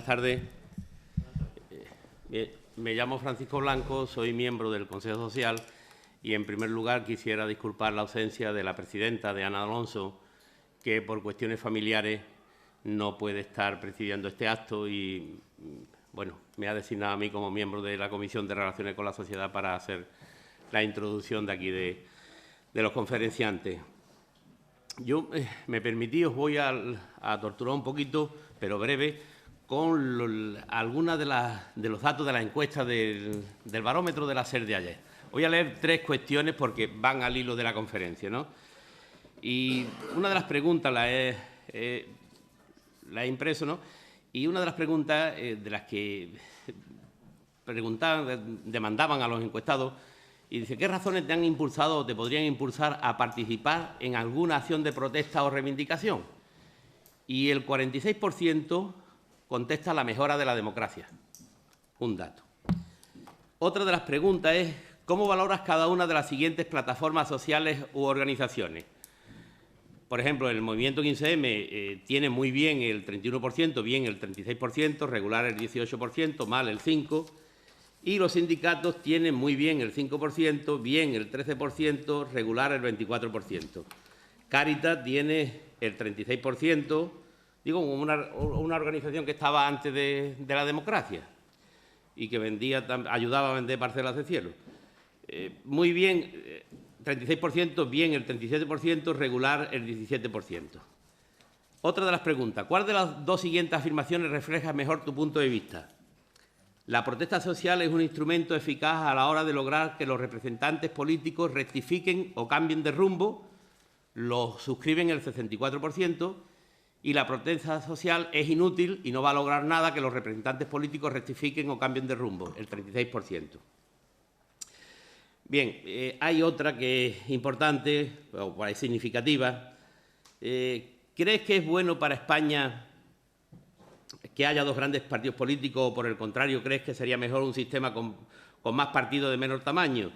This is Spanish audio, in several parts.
Buenas tardes. Me llamo Francisco Blanco, soy miembro del Consejo Social y, en primer lugar, quisiera disculpar la ausencia de la presidenta, de Ana Alonso, que por cuestiones familiares no puede estar presidiendo este acto y, bueno, me ha designado a mí como miembro de la Comisión de Relaciones con la Sociedad para hacer la introducción de aquí de los conferenciantes. Yo, me permití, os voy a torturar un poquito, pero breve, con algunos de los datos de la encuesta del barómetro de la SER de ayer. Voy a leer 3 cuestiones porque van al hilo de la conferencia, ¿no? Y una de las preguntas la he impreso, ¿no? Y una de las preguntas de las que demandaban a los encuestados, y dice: ¿qué razones te han impulsado o te podrían impulsar a participar en alguna acción de protesta o reivindicación? Y el 46% contesta la mejora de la democracia. Un dato. Otra de las preguntas es: ¿cómo valoras cada una de las siguientes plataformas sociales u organizaciones? Por ejemplo, el movimiento 15M tiene muy bien el 31%, bien el 36%, regular el 18%, mal el 5%. Y los sindicatos tienen muy bien el 5%, bien el 13%, regular el 24%. Cáritas tiene el 36%, digo, una organización que estaba antes de la democracia y que ayudaba a vender parcelas de cielo. Muy bien, 36%, bien el 37%, regular el 17%. Otra de las preguntas: ¿cuál de las dos siguientes afirmaciones refleja mejor tu punto de vista? La protesta social es un instrumento eficaz a la hora de lograr que los representantes políticos rectifiquen o cambien de rumbo. Lo suscriben el 64%. Y la protesta social es inútil y no va a lograr nada que los representantes políticos rectifiquen o cambien de rumbo, el 36%. Bien, hay otra que es importante o es significativa. ¿Crees que es bueno para España que haya dos grandes partidos políticos o, por el contrario, crees que sería mejor un sistema con más partidos de menor tamaño?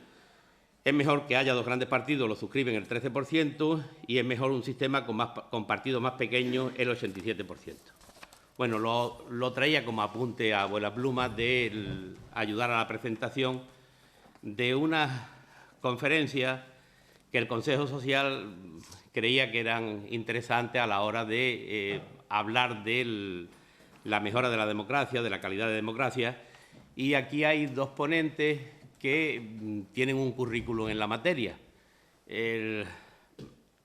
Es mejor que haya dos grandes partidos, lo suscriben el 13%, y es mejor un sistema con partidos más pequeños, el 87%. Bueno, lo traía como apunte a vuela pluma de ayudar a la presentación de una conferencia que el Consejo Social creía que eran interesantes a la hora de hablar de la mejora de la democracia, de la calidad de democracia. Y aquí hay dos ponentes que tienen un currículum en la materia.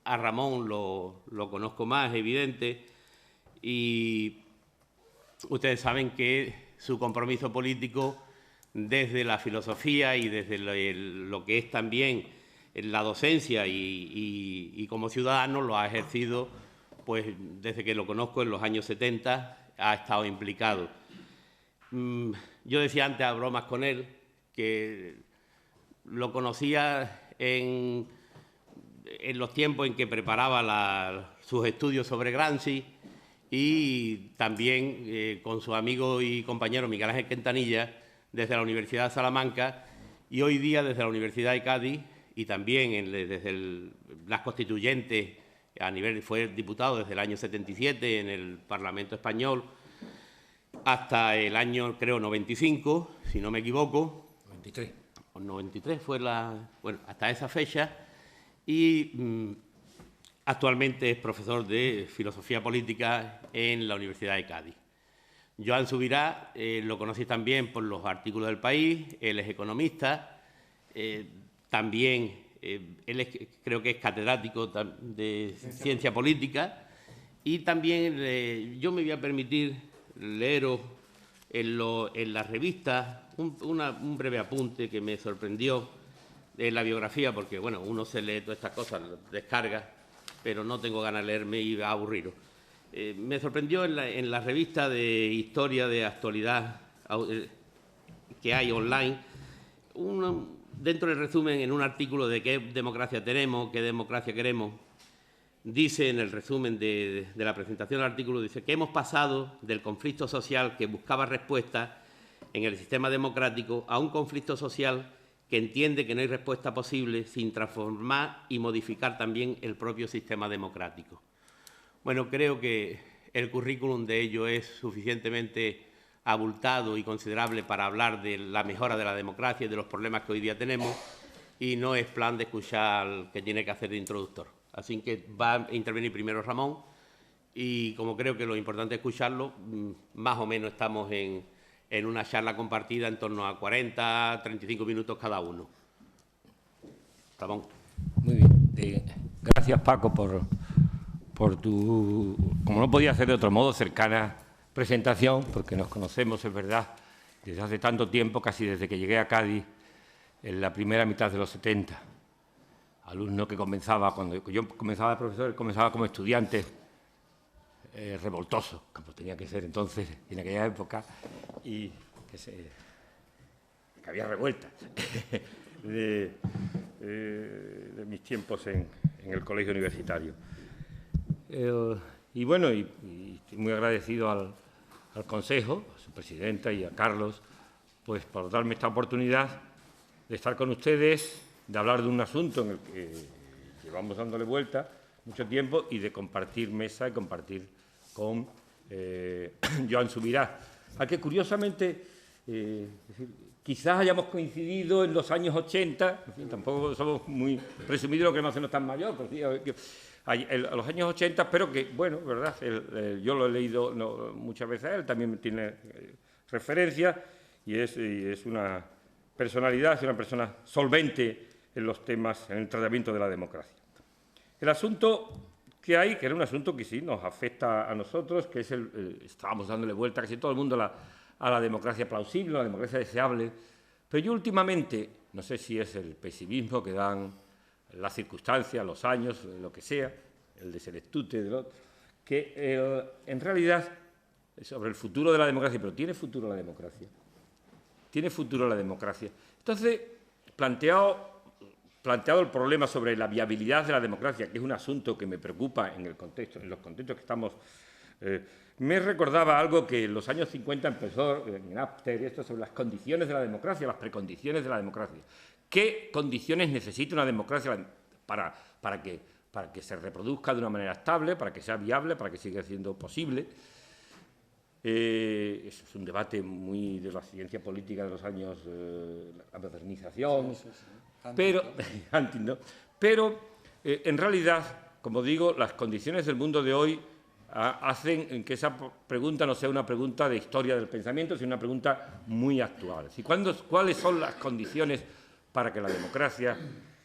A Ramón lo conozco más, evidente, y ustedes saben que su compromiso político desde la filosofía y desde lo que es también la docencia y como ciudadano lo ha ejercido, pues desde que lo conozco en los años 70 ha estado implicado. Yo decía antes a bromas con él que lo conocía en los tiempos en que preparaba sus estudios sobre Gramsci y también con su amigo y compañero Miguel Ángel Quintanilla desde la Universidad de Salamanca y hoy día desde la Universidad de Cádiz y también desde las constituyentes fue diputado desde el año 77 en el Parlamento Español hasta el año, creo, 95, si no me equivoco. 93. O 93 fue bueno, hasta esa fecha. Y actualmente es profesor de Filosofía Política en la Universidad de Cádiz. Joan Subirá, lo conocéis también por los artículos del País, él es economista, también creo que es catedrático de Ciencia Política y también yo me voy a permitir leeros en la revista un breve apunte que me sorprendió en la biografía, porque bueno, uno se lee todas estas cosas, descarga, pero no tengo ganas de leerme y va a aburriros. Me sorprendió en la revista de historia de actualidad que hay online, dentro del resumen, en un artículo de qué democracia tenemos, qué democracia queremos, dice en el resumen de la presentación del artículo, dice que hemos pasado del conflicto social que buscaba respuesta en el sistema democrático a un conflicto social que entiende que no hay respuesta posible sin transformar y modificar también el propio sistema democrático. Bueno, creo que el currículum de ello es suficientemente abultado y considerable para hablar de la mejora de la democracia y de los problemas que hoy día tenemos, y no es plan de escuchar al que tiene que hacer de introductor. Así que va a intervenir primero Ramón, y como creo que lo importante es escucharlo, más o menos estamos en una charla compartida en torno a 40, 35 minutos cada uno. Ramón. Muy bien. Gracias, Paco, por tu, como no podía ser de otro modo, cercana presentación, porque nos conocemos, es verdad, desde hace tanto tiempo, casi desde que llegué a Cádiz, en la primera mitad de los 70. Alumno que comenzaba, cuando yo comenzaba de profesor, comenzaba como estudiante revoltoso, como tenía que ser entonces, en aquella época, y que había revueltas de mis tiempos en el colegio universitario. Y bueno, y estoy muy agradecido al Consejo, a su presidenta y a Carlos, pues por darme esta oportunidad de estar con ustedes, de hablar de un asunto en el que llevamos dándole vuelta mucho tiempo y de compartir mesa y compartir con Joan Subirá, al que curiosamente quizás hayamos coincidido en los años 80, en fin, tampoco somos muy presumidos, no queremos hacernos tan mayor, pero sí, a los años 80, pero que, bueno, ¿verdad? Yo lo he leído muchas veces a él, también tiene referencia y es una personalidad, es una persona solvente en los temas, en el tratamiento de la democracia. El asunto que hay, que era un asunto que sí nos afecta a nosotros, que es estábamos dándole vuelta casi todo el mundo a la democracia plausible, a la democracia deseable, pero yo últimamente, no sé si es el pesimismo que dan las circunstancias, los años, lo que sea, el deselestute del otro, que en realidad sobre el futuro de la democracia, pero ¿tiene futuro la democracia? ¿Tiene futuro la democracia? Entonces, planteado el problema sobre la viabilidad de la democracia, que es un asunto que me preocupa en los contextos que estamos, me recordaba algo que en los años 50 empezó en Napster, esto sobre las condiciones de la democracia, las precondiciones de la democracia. ¿Qué condiciones necesita una democracia para que se reproduzca de una manera estable, para que sea viable, para que siga siendo posible? Eso es un debate muy de la ciencia política de los años, la modernización, sí. Pero en realidad, como digo, las condiciones del mundo de hoy hacen que esa pregunta no sea una pregunta de historia del pensamiento, sino una pregunta muy actual. ¿Cuáles son las condiciones para que la democracia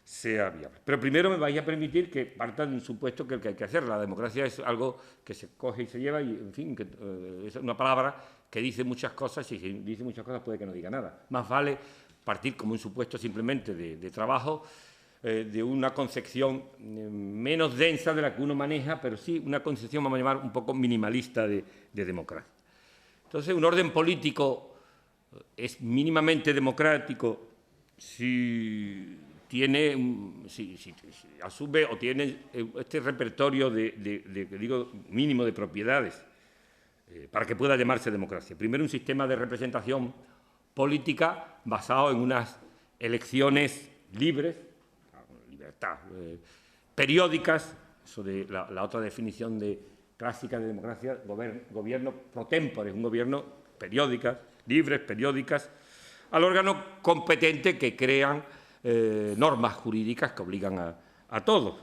sea viable? Pero primero me vais a permitir que parta de un supuesto que el que hay que hacer. La democracia es algo que se coge y se lleva y, en fin, que, es una palabra que dice muchas cosas y si dice muchas cosas puede que no diga nada. Más vale partir como un supuesto simplemente de trabajo, de una concepción menos densa de la que uno maneja, pero sí una concepción, vamos a llamar, un poco minimalista de democracia. Entonces, un orden político es mínimamente democrático si asume o tiene este repertorio digo, mínimo de propiedades para que pueda llamarse democracia. Primero, un sistema de representación política basado en unas elecciones libres, libertad, periódicas, eso de la otra definición clásica de democracia, gobierno pro tempore, un gobierno periódicas, libres, periódicas, al órgano competente que crean normas jurídicas que obligan a todos.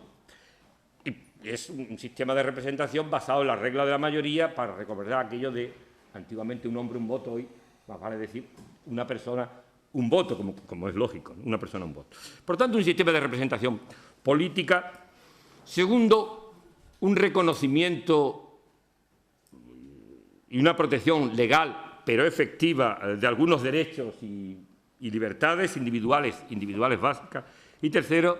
Y es un sistema de representación basado en la regla de la mayoría para recordar aquello de, antiguamente, un hombre, un voto, hoy más vale decir una persona, un voto, como es lógico, una persona, un voto. Por tanto, un sistema de representación política. Segundo, un reconocimiento y una protección legal, pero efectiva, de algunos derechos y libertades individuales básicas. Y tercero,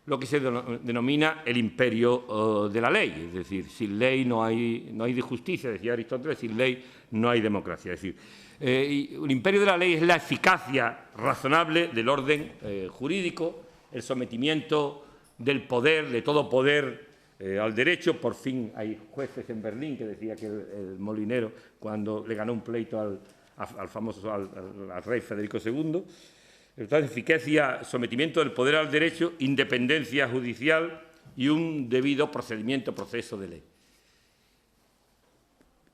lo que se denomina el imperio de la ley. Es decir, sin ley no hay de justicia, decía Aristóteles, sin ley no hay democracia. Es decir, el imperio de la ley es la eficacia razonable del orden jurídico, el sometimiento del poder, de todo poder, al derecho. Por fin hay jueces en Berlín, que decía que el molinero, cuando le ganó un pleito al rey Federico II. Entonces, eficacia, sometimiento del poder al derecho, independencia judicial y un debido proceso de ley.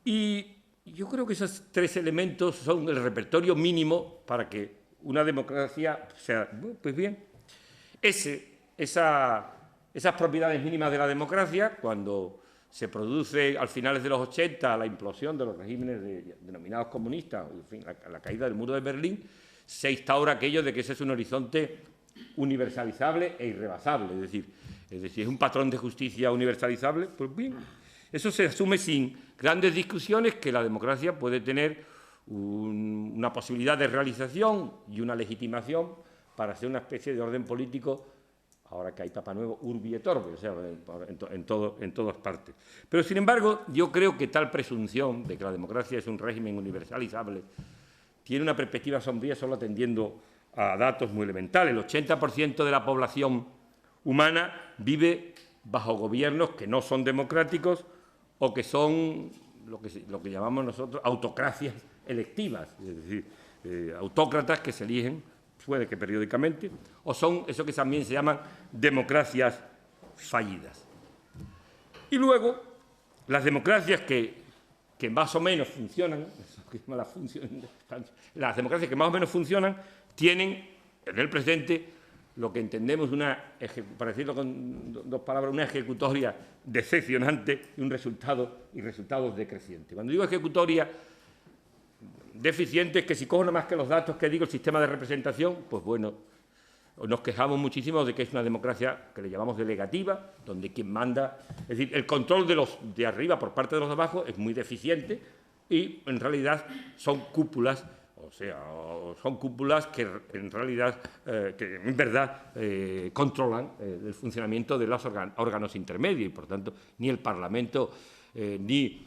Y Yo creo que esos tres elementos son el repertorio mínimo para que una democracia sea, pues bien, esas propiedades mínimas de la democracia, cuando se produce a finales de los 80 la implosión de los regímenes denominados comunistas, en fin, la caída del muro de Berlín, se instaura aquello de que ese es un horizonte universalizable e irrebasable, es decir, es un patrón de justicia universalizable, pues bien, eso se asume sin grandes discusiones, que la democracia puede tener una posibilidad de realización y una legitimación para ser una especie de orden político, ahora que hay Papa Nuevo, urbi et orbi, o sea, en todas partes. Pero, sin embargo, yo creo que tal presunción de que la democracia es un régimen universalizable tiene una perspectiva sombría solo atendiendo a datos muy elementales. El 80% de la población humana vive bajo gobiernos que no son democráticos o que son lo que llamamos nosotros autocracias electivas, es decir, autócratas que se eligen, puede que periódicamente, o son eso que también se llaman democracias fallidas. Y luego, las democracias que más o menos funcionan, las democracias que más o menos funcionan, tienen en el presente lo que entendemos para decirlo con dos palabras, una ejecutoria decepcionante y resultados decrecientes. Cuando digo ejecutoria deficiente es que si cojo nada más que los datos que digo el sistema de representación, pues bueno, nos quejamos muchísimo de que es una democracia que le llamamos delegativa, donde quien manda, es decir, el control de los de arriba por parte de los de abajo es muy deficiente y en realidad son cúpulas. O sea, son cúpulas que en realidad, que en verdad controlan el funcionamiento de los órganos intermedios y, por tanto, ni el Parlamento ni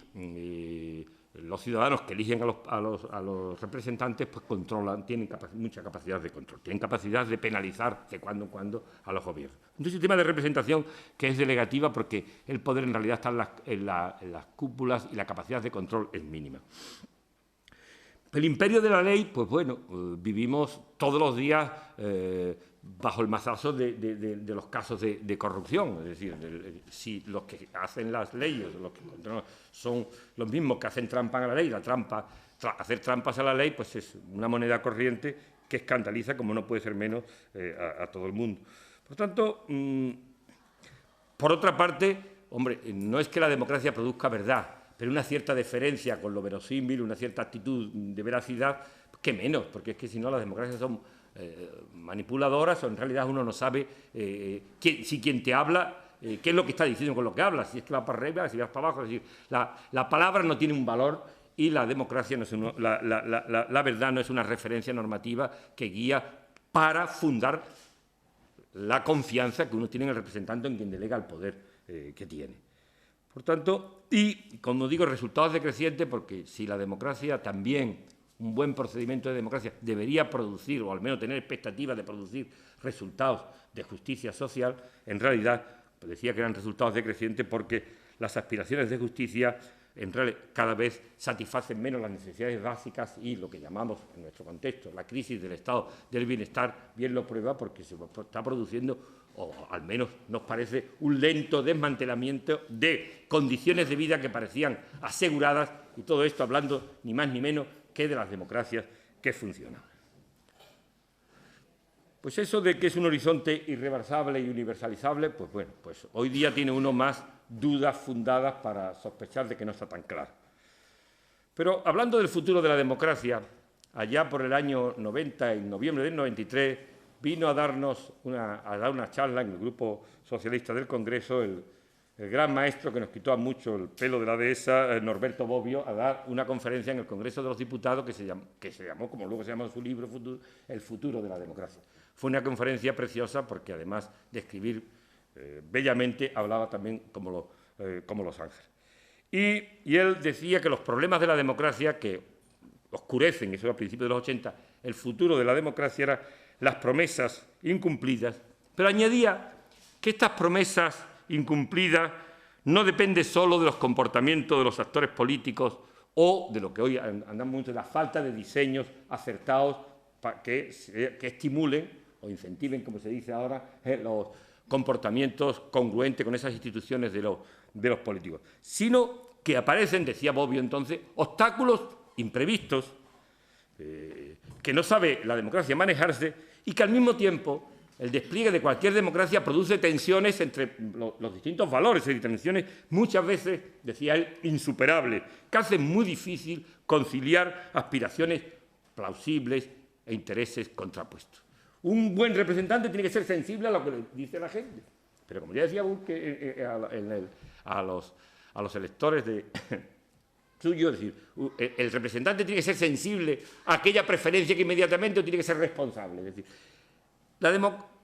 los ciudadanos que eligen a los representantes pues controlan, tienen mucha capacidad de control, tienen capacidad de penalizar de cuando en cuando a los gobiernos. Un sistema de representación que es delegativa porque el poder en realidad está en las cúpulas y la capacidad de control es mínima. El imperio de la ley, pues bueno, vivimos todos los días bajo el mazazo de los casos de corrupción. Es decir, si los que hacen las leyes, los que controlan, son los mismos que hacen trampa a la ley, hacer trampas a la ley, pues es una moneda corriente que escandaliza, como no puede ser menos, a todo el mundo. Por tanto, por otra parte, hombre, no es que la democracia produzca verdad, pero una cierta deferencia con lo verosímil, una cierta actitud de veracidad, que menos, porque es que si no las democracias son manipuladoras o en realidad uno no sabe si quien te habla, qué es lo que está diciendo con lo que habla, si es que va para arriba, si va para abajo. Es decir, la palabra no tiene un valor y la democracia no es la verdad no es una referencia normativa que guía para fundar la confianza que uno tiene en el representante en quien delega el poder que tiene. Por tanto, y como digo, resultados decrecientes, porque si la democracia también, un buen procedimiento de democracia, debería producir, o al menos tener expectativas de producir resultados de justicia social, en realidad, pues decía que eran resultados decrecientes porque las aspiraciones de justicia en realidad cada vez satisfacen menos las necesidades básicas y lo que llamamos, en nuestro contexto, la crisis del estado del bienestar, bien lo prueba porque se está produciendo, o al menos nos parece, un lento desmantelamiento de condiciones de vida que parecían aseguradas, y todo esto hablando ni más ni menos que de las democracias que funcionan. Pues eso de que es un horizonte irreversible y universalizable, pues bueno, pues hoy día tiene uno más dudas fundadas para sospechar de que no está tan claro. Pero hablando del futuro de la democracia, allá por el año 90, en noviembre del 93, vino a dar una charla en el Grupo Socialista del Congreso el gran maestro que nos quitó a mucho el pelo de la dehesa, Norberto Bobbio, a dar una conferencia en el Congreso de los Diputados que se llamó, como luego se llama en su libro, El futuro de la democracia. Fue una conferencia preciosa porque, además de escribir bellamente, hablaba también como los ángeles. Y él decía que los problemas de la democracia que oscurecen, eso a principios de los 80, el futuro de la democracia eran las promesas incumplidas, pero añadía que estas promesas incumplidas no dependen solo de los comportamientos de los actores políticos o de lo que hoy andamos mucho, de la falta de diseños acertados que estimulen o incentiven, como se dice ahora, los comportamientos congruentes con esas instituciones de los políticos, sino que aparecen, decía Bobbio entonces, obstáculos imprevistos que no sabe la democracia manejarse y que al mismo tiempo el despliegue de cualquier democracia produce tensiones entre los distintos valores y tensiones muchas veces, decía él, insuperables, que hacen muy difícil conciliar aspiraciones plausibles e intereses contrapuestos. Un buen representante tiene que ser sensible a lo que le dice la gente, pero como ya decía Burke a los electores suyo, es decir, el representante tiene que ser sensible a aquella preferencia que inmediatamente o tiene que ser responsable. Es decir,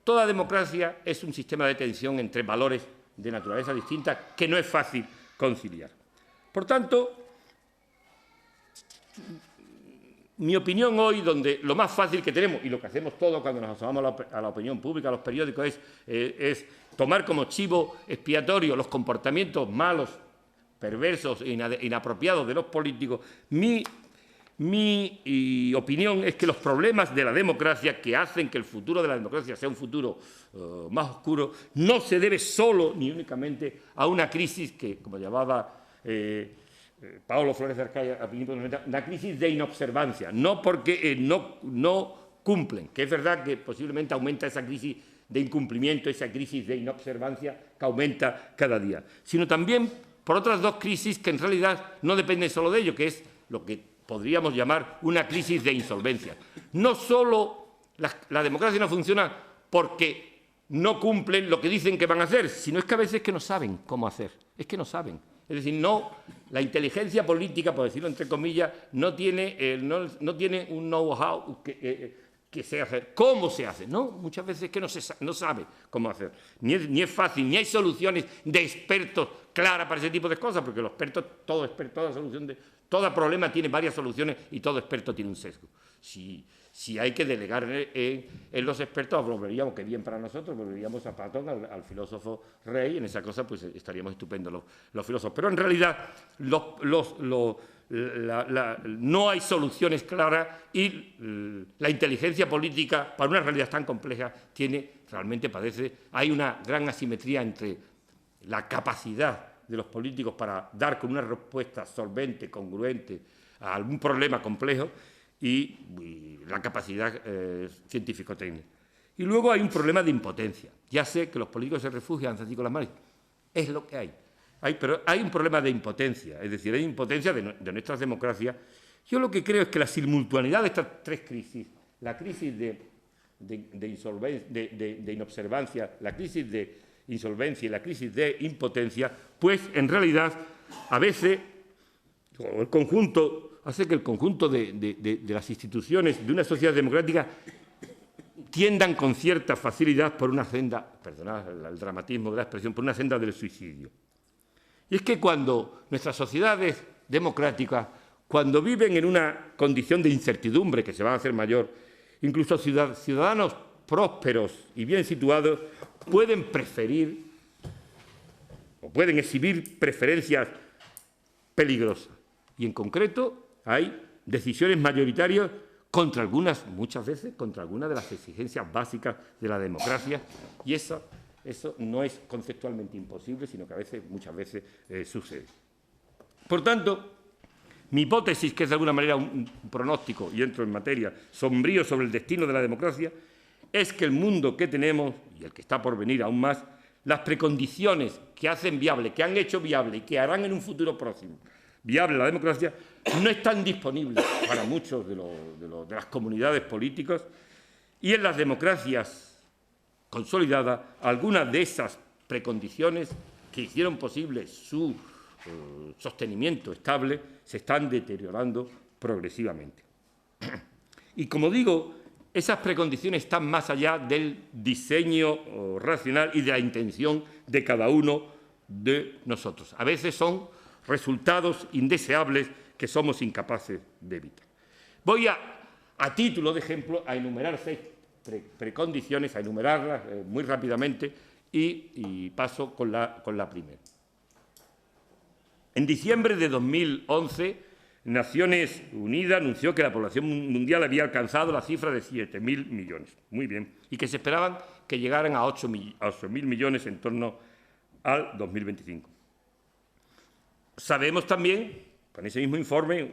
toda democracia es un sistema de tensión entre valores de naturaleza distinta que no es fácil conciliar. Por tanto, mi opinión hoy, donde lo más fácil que tenemos, y lo que hacemos todos cuando nos asomamos a la opinión pública, a los periódicos, es tomar como chivo expiatorio los comportamientos malos, perversos e inapropiados de los políticos, mi opinión es que los problemas de la democracia, que hacen que el futuro de la democracia sea un futuro más oscuro, no se debe solo ni únicamente a una crisis que, como llamaba Paolo Flores de Arcaya, una crisis de inobservancia, no porque no cumplen, que es verdad que posiblemente aumenta esa crisis de incumplimiento, esa crisis de inobservancia que aumenta cada día, sino también por otras dos crisis que en realidad no dependen solo de ello, que es lo que podríamos llamar una crisis de insolvencia. No solo la democracia no funciona porque no cumplen lo que dicen que van a hacer, sino es que a veces que no saben cómo hacer, es que no saben. Es decir, la inteligencia política, por decirlo entre comillas, no tiene un know-how que se hacer. ¿Cómo se hace? No, muchas veces es que no sabe cómo hacer. Ni es fácil, ni hay soluciones de expertos claras para ese tipo de cosas, porque los expertos, todo problema tiene varias soluciones y todo experto tiene un sesgo. Si hay que delegar en los expertos, volveríamos, que bien para nosotros, volveríamos a Platón, al filósofo rey, en esa cosa pues estaríamos estupendos los filósofos. Pero en realidad no hay soluciones claras y la inteligencia política, para una realidad tan compleja, hay una gran asimetría entre la capacidad de los políticos para dar con una respuesta solvente, congruente a algún problema complejo y la capacidad científico-técnica. Y luego hay un problema de impotencia. Ya sé que los políticos se refugian así con las manos. Es lo que hay. Pero hay un problema de impotencia, es decir, hay impotencia de nuestras democracias. Yo lo que creo es que la simultaneidad de estas tres crisis, la crisis de inobservancia, la crisis de insolvencia y la crisis de impotencia, pues en realidad a veces el conjunto hace que el conjunto de las instituciones de una sociedad democrática tiendan con cierta facilidad por una senda, perdonad el dramatismo de la expresión, por una senda del suicidio. Y es que cuando nuestras sociedades democráticas, cuando viven en una condición de incertidumbre que se va a hacer mayor, incluso ciudadanos prósperos y bien situados pueden preferir o pueden exhibir preferencias peligrosas. Y en concreto hay decisiones mayoritarias muchas veces contra algunas de las exigencias básicas de la democracia, y eso no es conceptualmente imposible, sino que muchas veces sucede. Por tanto, mi hipótesis, que es de alguna manera un pronóstico, y entro en materia, sombrío sobre el destino de la democracia, es que el mundo que tenemos, y el que está por venir aún más, las precondiciones que hacen viable, que han hecho viable y que harán en un futuro próximo viable la democracia, no están disponibles para muchos de las comunidades políticas, y en las democracias consolidadas, algunas de esas precondiciones que hicieron posible su sostenimiento estable se están deteriorando progresivamente. Y como digo, esas precondiciones están más allá del diseño racional y de la intención de cada uno de nosotros. A veces son resultados indeseables que somos incapaces de evitar. Voy a título de ejemplo a enumerar 6 precondiciones, a enumerarlas muy rápidamente y paso con la primera. En diciembre de 2011, Naciones Unidas anunció que la población mundial había alcanzado la cifra de 7.000 millones. Muy bien. Y que se esperaban que llegaran a 8.000 millones en torno al 2025. sabemos también, con ese mismo informe,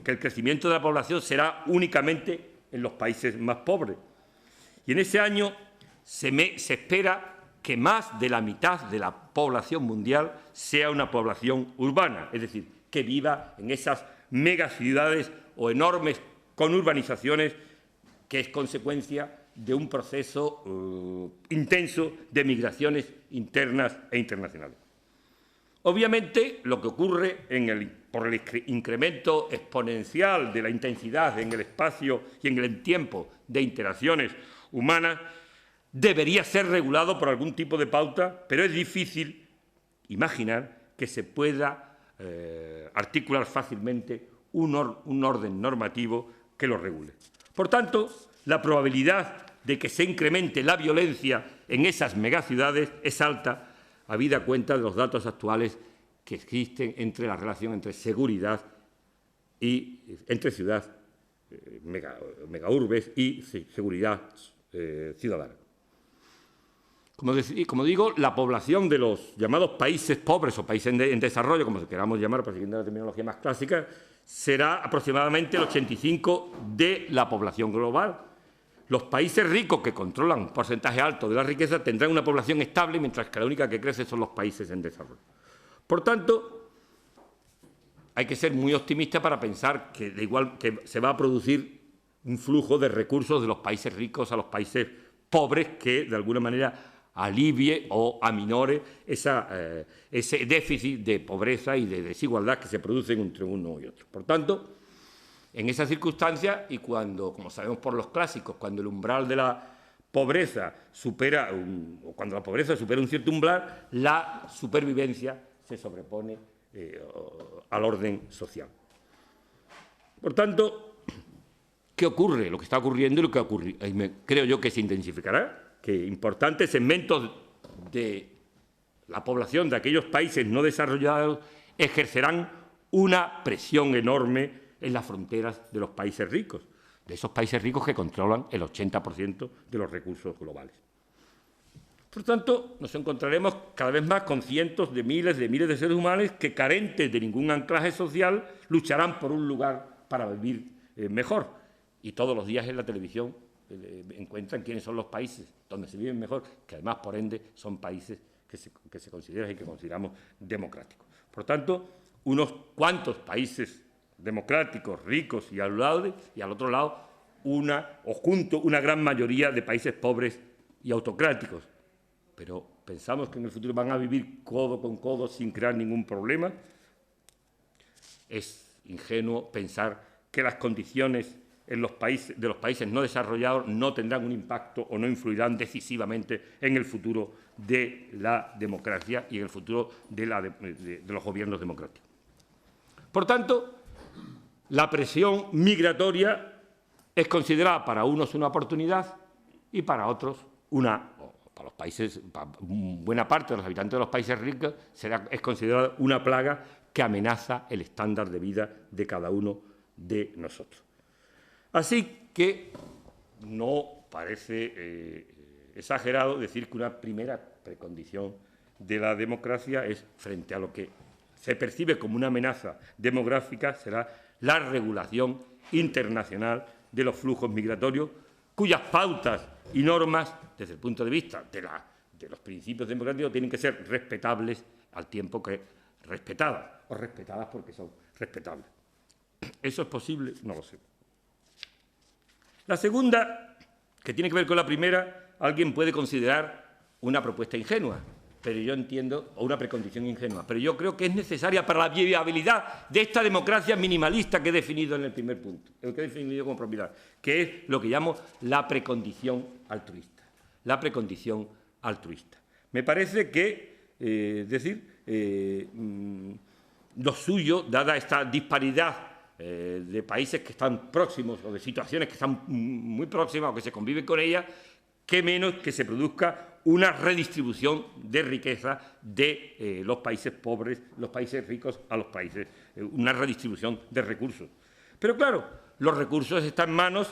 que el crecimiento de la población será únicamente en los países más pobres. Y en ese año se espera que más de la mitad de la población mundial sea una población urbana, es decir, que viva en esas megaciudades o enormes conurbanizaciones, que es consecuencia de un proceso intenso de migraciones internas e internacionales. Obviamente, lo que ocurre por el incremento exponencial de la intensidad en el espacio y en el tiempo de interacciones humanas debería ser regulado por algún tipo de pauta, pero es difícil imaginar que se pueda articular fácilmente un orden normativo que lo regule. Por tanto, la probabilidad de que se incremente la violencia en esas megaciudades es alta, habida cuenta de los datos actuales que existen entre la relación entre seguridad y entre ciudad, megaurbes y seguridad ciudadana. Como digo, la población de los llamados países pobres o países en desarrollo, como queramos llamar, para seguir la terminología más clásica, será aproximadamente el 85% de la población global. Los países ricos, que controlan un porcentaje alto de la riqueza, tendrán una población estable, mientras que la única que crece son los países en desarrollo. Por tanto, hay que ser muy optimista para pensar que se va a producir un flujo de recursos de los países ricos a los países pobres que, de alguna manera, alivie o aminore ese déficit de pobreza y de desigualdad que se produce entre uno y otro. Por tanto, en esas circunstancias, y cuando, como sabemos por los clásicos, cuando el umbral de la pobreza cuando la pobreza supera un cierto umbral, la supervivencia se sobrepone al orden social. Por tanto, ¿qué ocurre? Lo que está ocurriendo y lo que ocurre, creo yo que se intensificará, que importantes segmentos de la población de aquellos países no desarrollados ejercerán una presión enorme en las fronteras de los países ricos, de esos países ricos que controlan el 80% de los recursos globales. Por tanto, nos encontraremos cada vez más con cientos de miles de seres humanos que, carentes de ningún anclaje social, lucharán por un lugar para vivir mejor. Y todos los días en la televisión encuentran quiénes son los países donde se viven mejor, que además, por ende, son países que se consideran y que consideramos democráticos. Por tanto, unos cuantos países democráticos, ricos, y al otro lado, una gran mayoría de países pobres y autocráticos. Pero pensamos que en el futuro van a vivir codo con codo sin crear ningún problema. Es ingenuo pensar que las condiciones de los países no desarrollados no tendrán un impacto o no influirán decisivamente en el futuro de la democracia y en el futuro de los gobiernos democráticos. Por tanto, la presión migratoria es considerada para unos una oportunidad y para otros para buena parte de los habitantes de los países ricos es considerada una plaga que amenaza el estándar de vida de cada uno de nosotros. Así que no parece exagerado decir que una primera precondición de la democracia es, frente a lo que se percibe como una amenaza demográfica, será la regulación internacional de los flujos migratorios, cuyas pautas y normas, desde el punto de vista de los principios democráticos, tienen que ser respetables al tiempo que respetadas, o respetadas porque son respetables. ¿Eso es posible? No lo sé. La segunda, que tiene que ver con la primera, alguien puede considerar una propuesta ingenua, pero yo entiendo, o una precondición ingenua, pero yo creo que es necesaria para la viabilidad de esta democracia minimalista que he definido en el primer punto, el que he definido como propiedad, que es lo que llamo la precondición altruista. La precondición altruista. Me parece que, lo suyo, dada esta disparidad de países que están próximos o de situaciones que están muy próximas o que se conviven con ellas, qué menos que se produzca una redistribución de riqueza de los países pobres, los países ricos a los países, una redistribución de recursos. Pero claro, los recursos están en manos,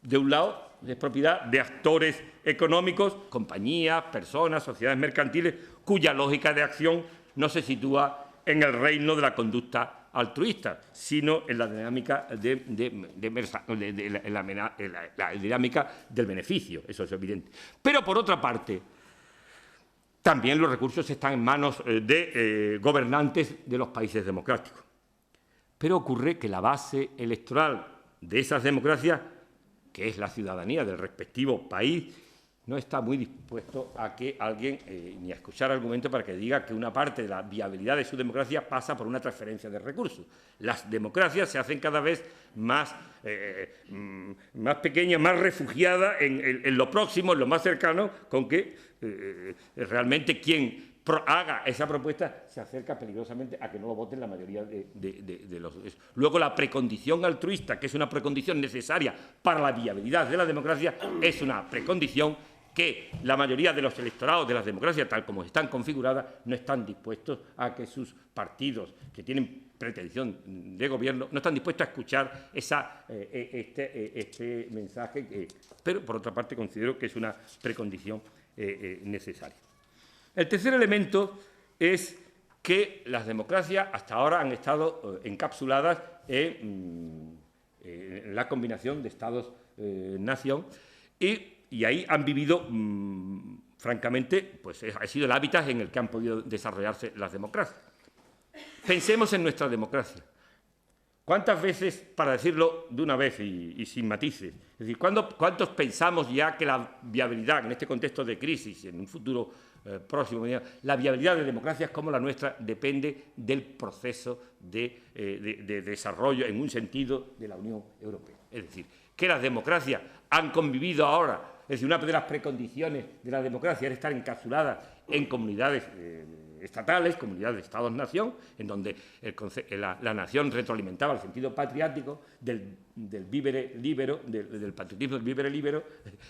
de un lado, de propiedad de actores económicos, compañías, personas, sociedades mercantiles, cuya lógica de acción no se sitúa en el reino de la conducta altruista, sino en la dinámica la dinámica del beneficio, eso es evidente. Pero, por otra parte, también los recursos están en manos de gobernantes de los países democráticos. Pero ocurre que la base electoral de esas democracias, que es la ciudadanía del respectivo país, no está muy dispuesto a que alguien, ni a escuchar argumentos para que diga que una parte de la viabilidad de su democracia pasa por una transferencia de recursos. Las democracias se hacen cada vez más pequeñas, más refugiadas en lo próximo, en lo más cercano, con que realmente quien haga esa propuesta se acerca peligrosamente a que no lo voten la mayoría de los... Luego, la precondición altruista, que es una precondición necesaria para la viabilidad de la democracia, es una precondición que la mayoría de los electorados de las democracias, tal como están configuradas, no están dispuestos a que sus partidos, que tienen pretensión de gobierno, no están dispuestos a escuchar este mensaje, pero, por otra parte, considero que es una precondición necesaria. El tercer elemento es que las democracias hasta ahora han estado encapsuladas en la combinación de Estados-nación y ahí han vivido, francamente, pues ha sido el hábitat en el que han podido desarrollarse las democracias. Pensemos en nuestra democracia. ¿Cuántas veces, para decirlo de una vez y sin matices, es decir, cuántos pensamos ya que la viabilidad en este contexto de crisis, en un futuro próximo, la viabilidad de democracias como la nuestra depende del proceso de desarrollo en un sentido de la Unión Europea? Es decir, que las democracias han convivido ahora, es decir, una de las precondiciones de la democracia es estar encapsuladas en comunidades estatales, comunidades de Estados-nación, en donde la nación retroalimentaba el sentido patriático del vivere libero, del patriotismo del vivere libero,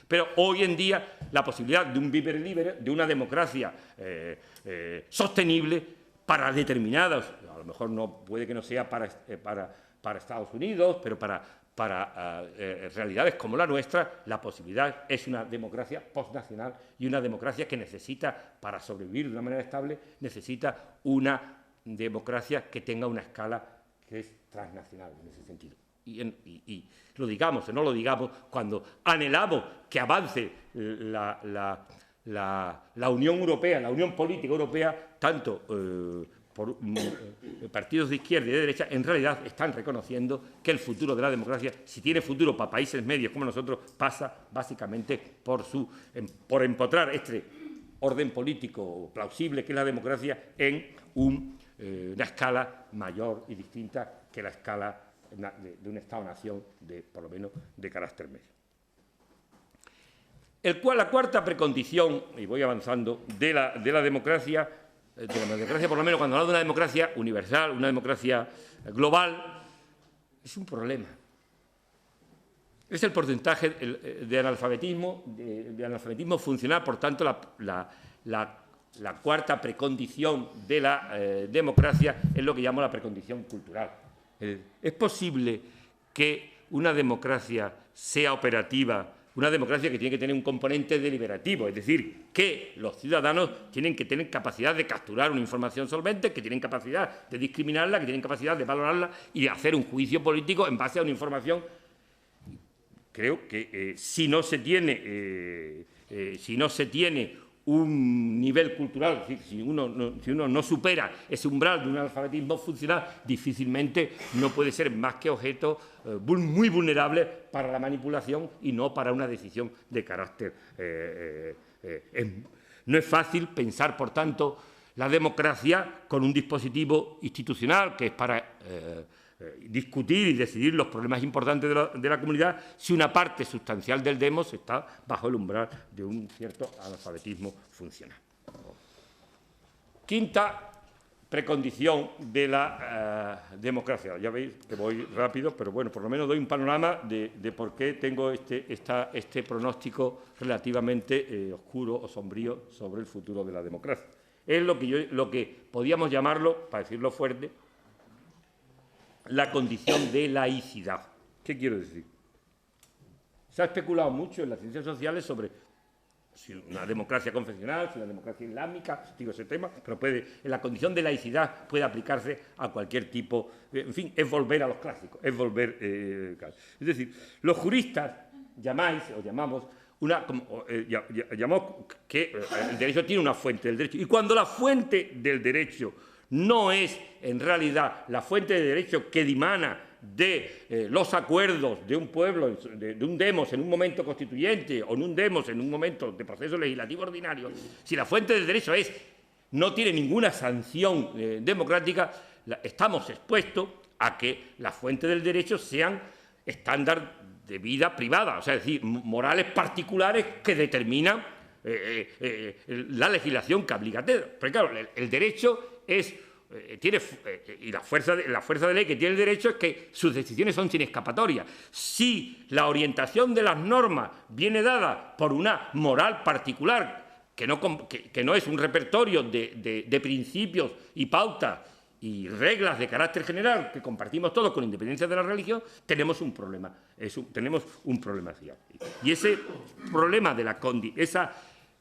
pero hoy en día la posibilidad de un vivere libero, de una democracia sostenible para determinados, a lo mejor no puede que no sea para Estados Unidos, pero para realidades como la nuestra, la posibilidad es una democracia postnacional y una democracia que necesita, para sobrevivir de una manera estable, necesita una democracia que tenga una escala que es transnacional en ese sentido. Y lo digamos o no lo digamos, cuando anhelamos que avance la Unión Europea, la Unión Política Europea, tanto por partidos de izquierda y de derecha, en realidad están reconociendo que el futuro de la democracia, si tiene futuro para países medios como nosotros, pasa básicamente por empotrar este orden político plausible que es la democracia en una escala mayor y distinta que la escala de un Estado-nación, por lo menos de carácter medio. La cuarta precondición, y voy avanzando, de la democracia, por lo menos cuando hablamos de una democracia universal, una democracia global, es un problema. Es el porcentaje de analfabetismo funcional. Por tanto, la cuarta precondición de la democracia es lo que llamo la precondición cultural. ¿Es posible que una democracia sea operativa? Una democracia que tiene que tener un componente deliberativo, es decir, que los ciudadanos tienen que tener capacidad de capturar una información solvente, que tienen capacidad de discriminarla, que tienen capacidad de valorarla y de hacer un juicio político en base a una información. Creo que si no se tiene un nivel cultural, es decir, si uno no supera ese umbral de un analfabetismo funcional, difícilmente no puede ser más que objeto muy vulnerable para la manipulación y no para una decisión de carácter. No es fácil pensar, por tanto, la democracia con un dispositivo institucional que es para discutir y decidir los problemas importantes de la comunidad, si una parte sustancial del demos está bajo el umbral de un cierto analfabetismo funcional. Quinta precondición de la democracia. Ya veis que voy rápido, pero bueno, por lo menos doy un panorama de por qué tengo este pronóstico relativamente oscuro o sombrío sobre el futuro de la democracia. Es lo que podíamos llamarlo, para decirlo fuerte, la condición de laicidad. ¿Qué quiero decir? Se ha especulado mucho en las ciencias sociales sobre si una democracia confesional, si una democracia islámica, digo ese tema, pero en la condición de laicidad puede aplicarse a cualquier tipo, en fin, es volver a los clásicos, es volver... es decir, los juristas llamamos que el derecho tiene una fuente del derecho, y cuando la fuente del derecho no es en realidad la fuente de derecho que dimana de los acuerdos de un pueblo, de un demos en un momento constituyente o en un demos en un momento de proceso legislativo ordinario, si la fuente del derecho no tiene ninguna sanción democrática, estamos expuestos a que las fuentes del derecho sean estándar de vida privada, o sea, es decir, morales particulares que determinan la legislación que aplica. Pero claro, el derecho y la fuerza de ley que tiene el derecho es que sus decisiones son sin escapatoria. Si la orientación de las normas viene dada por una moral particular, que no es un repertorio de principios y pautas y reglas de carácter general que compartimos todos con independencia de la religión, tenemos un problema. Tenemos un problema. Y ese problema de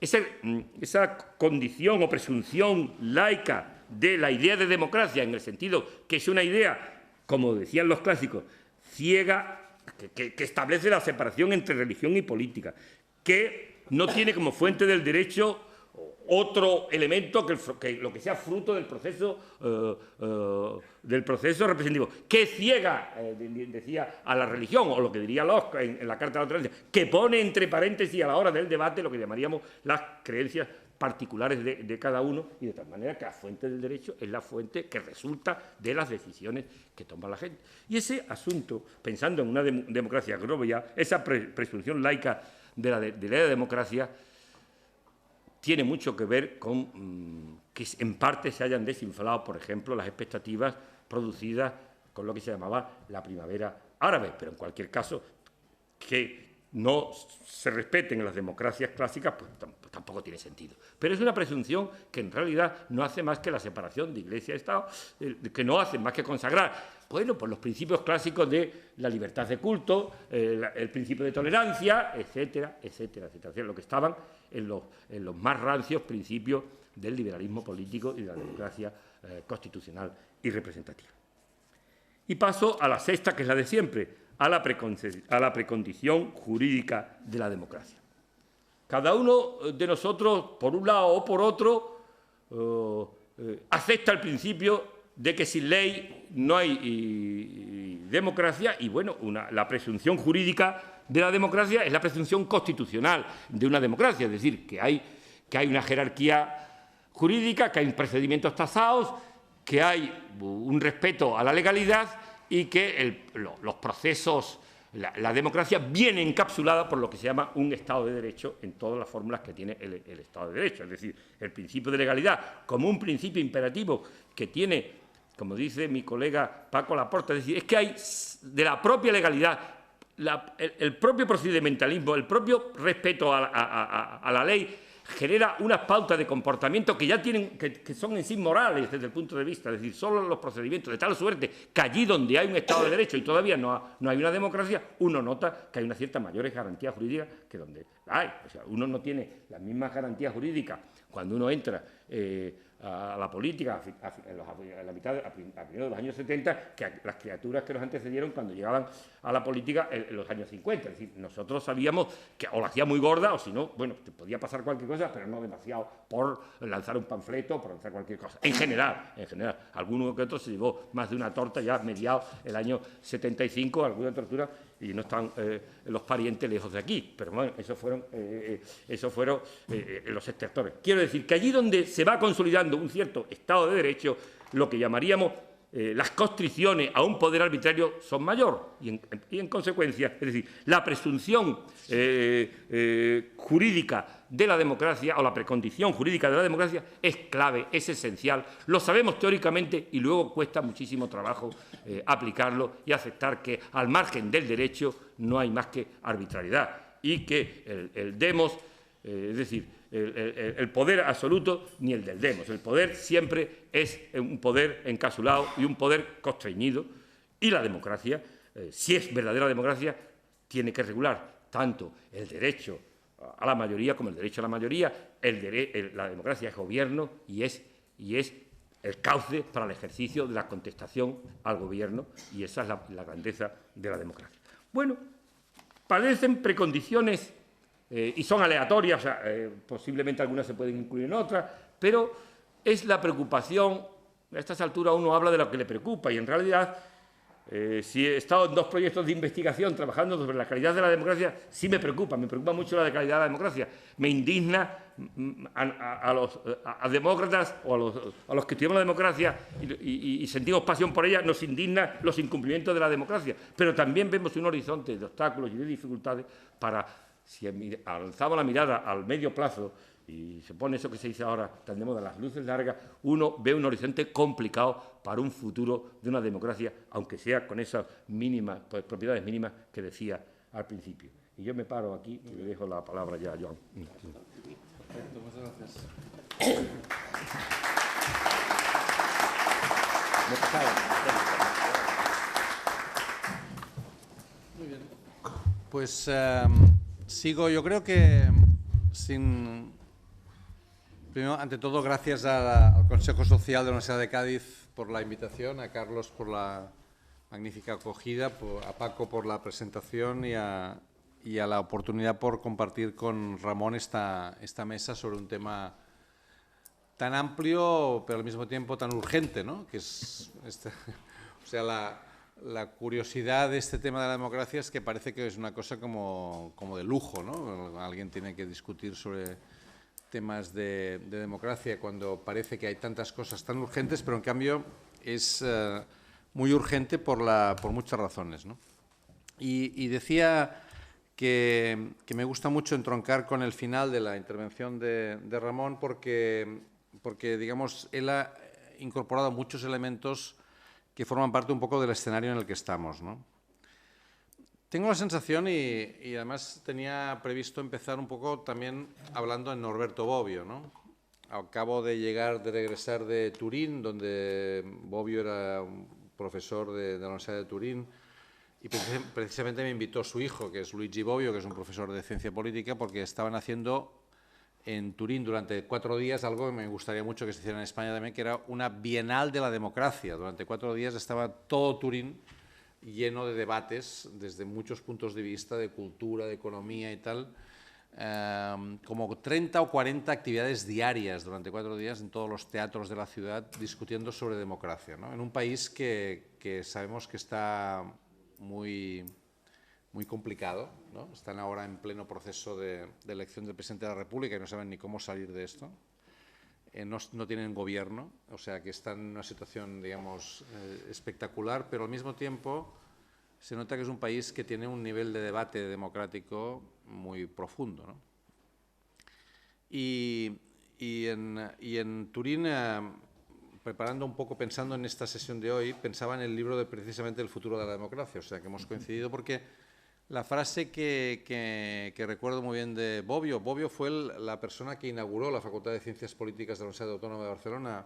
esa condición o presunción laica de la idea de democracia, en el sentido que es una idea, como decían los clásicos, ciega, que establece la separación entre religión y política, que no tiene como fuente del derecho otro elemento que lo que sea fruto del proceso representativo, que ciega, decía, a la religión, o lo que diría Locke en la Carta de la Tolerancia, que pone entre paréntesis a la hora del debate lo que llamaríamos las creencias particulares de cada uno, y de tal manera que la fuente del derecho es la fuente que resulta de las decisiones que toma la gente. Y ese asunto, pensando en una democracia global, esa presunción laica de la democracia, tiene mucho que ver con que en parte se hayan desinflado, por ejemplo, las expectativas producidas con lo que se llamaba la primavera árabe, pero en cualquier caso que no se respeten las democracias clásicas, pues tampoco tiene sentido. Pero es una presunción que en realidad no hace más que la separación de Iglesia y Estado, que no hace más que consagrar, bueno, pues los principios clásicos de la libertad de culto, el principio de tolerancia, etcétera, etcétera, etcétera. O sea, lo que estaban en los más rancios principios del liberalismo político y de la democracia constitucional y representativa. Y paso a la sexta, que es la de siempre, a la precondición jurídica de la democracia. Cada uno de nosotros, por un lado o por otro, acepta el principio de que sin ley no hay democracia, y bueno, la presunción jurídica de la democracia es la presunción constitucional de una democracia, es decir, que hay una jerarquía jurídica, que hay procedimientos tasados, que hay un respeto a la legalidad y que los procesos, la democracia viene encapsulada por lo que se llama un Estado de Derecho en todas las fórmulas que tiene el Estado de Derecho. Es decir, el principio de legalidad como un principio imperativo que tiene, como dice mi colega Paco Laporta, es decir, es que hay de la propia legalidad, el propio procedimentalismo, el propio respeto a la ley, genera unas pautas de comportamiento que ya que son en sí morales desde el punto de vista, es decir, solo los procedimientos, de tal suerte que allí donde hay un Estado de Derecho y todavía no hay una democracia, uno nota que hay una cierta mayores garantías jurídicas que donde hay. O sea, uno no tiene las mismas garantías jurídicas cuando uno entra a la política a principios de los años 70 que las criaturas que nos antecedieron cuando llegaban a la política en los años 50. Es decir, nosotros sabíamos que o la hacía muy gorda o si no, bueno, te podía pasar cualquier cosa, pero no demasiado por lanzar un panfleto, por lanzar cualquier cosa. En general, alguno que otro se llevó más de una torta ya mediado el año 75, alguna tortura, y no están los parientes lejos de aquí, pero bueno, esos fueron los extractores. Quiero decir que allí donde se va consolidando un cierto Estado de Derecho, lo que llamaríamos las constricciones a un poder arbitrario son mayor y en consecuencia, es decir, la presunción jurídica de la democracia o la precondición jurídica de la democracia es clave, es esencial, lo sabemos teóricamente y luego cuesta muchísimo trabajo aplicarlo y aceptar que al margen del derecho no hay más que arbitrariedad y que el demos, es decir, el poder absoluto ni el del demos. El poder siempre es un poder encapsulado y un poder constreñido. Y la democracia, si es verdadera democracia, tiene que regular tanto el derecho a la mayoría como el derecho a la mayoría. La democracia es gobierno y es el cauce para el ejercicio de la contestación al gobierno, y esa es la grandeza de la democracia. Bueno, padecen precondiciones y son aleatorias, posiblemente algunas se pueden incluir en otras, pero es la preocupación. A estas alturas uno habla de lo que le preocupa y en realidad, si he estado en 2 proyectos de investigación trabajando sobre la calidad de la democracia, sí me preocupa mucho la calidad de la democracia. Me indigna a demócratas o a los que estudiamos la democracia y sentimos pasión por ella, nos indigna los incumplimientos de la democracia, pero también vemos un horizonte de obstáculos y de dificultades para, si alzamos la mirada al medio plazo, y se pone eso que se dice ahora tan de moda, las luces largas, uno ve un horizonte complicado para un futuro de una democracia, aunque sea con esas mínimas, propiedades mínimas que decía al principio. Y yo me paro aquí y le dejo la palabra ya a Joan. Perfecto, muchas gracias. Muy bien. Pues sigo, yo creo que primero, ante todo, gracias al Consejo Social de la Universidad de Cádiz por la invitación, a Carlos por la magnífica acogida, a Paco por la presentación y a la oportunidad por compartir con Ramón esta mesa sobre un tema tan amplio, pero al mismo tiempo tan urgente, ¿no? Que es o sea, la curiosidad de este tema de la democracia es que parece que es una cosa como de lujo, ¿no? Alguien tiene que discutir sobre temas de democracia cuando parece que hay tantas cosas tan urgentes, pero en cambio es muy urgente por muchas razones, ¿no? Y decía que me gusta mucho entroncar con el final de la intervención de Ramón porque, digamos, él ha incorporado muchos elementos que forman parte un poco del escenario en el que estamos, ¿no? Tengo la sensación, y además tenía previsto empezar un poco también hablando en Norberto Bobbio, ¿no? Acabo de regresar de Turín, donde Bobbio era un profesor de la Universidad de Turín, y precisamente me invitó su hijo, que es Luigi Bobbio, que es un profesor de ciencia política, porque estaban haciendo en Turín durante 4 días algo que me gustaría mucho que se hiciera en España también, que era una bienal de la democracia. Durante 4 días estaba todo Turín lleno de debates desde muchos puntos de vista, de cultura, de economía y tal, como 30 o 40 actividades diarias durante 4 días en todos los teatros de la ciudad discutiendo sobre democracia, ¿no? En un país que sabemos que está muy complicado, ¿no? Están ahora en pleno proceso de elección del presidente de la República y no saben ni cómo salir de esto. No tienen gobierno, o sea que están en una situación, digamos, espectacular, pero al mismo tiempo se nota que es un país que tiene un nivel de debate democrático muy profundo, ¿no? Y en Turín, preparando un poco, pensando en esta sesión de hoy, pensaba en el libro de precisamente El futuro de la democracia, o sea que hemos coincidido porque la frase que recuerdo muy bien de Bobbio fue la persona que inauguró la Facultad de Ciencias Políticas de la Universidad Autónoma de Barcelona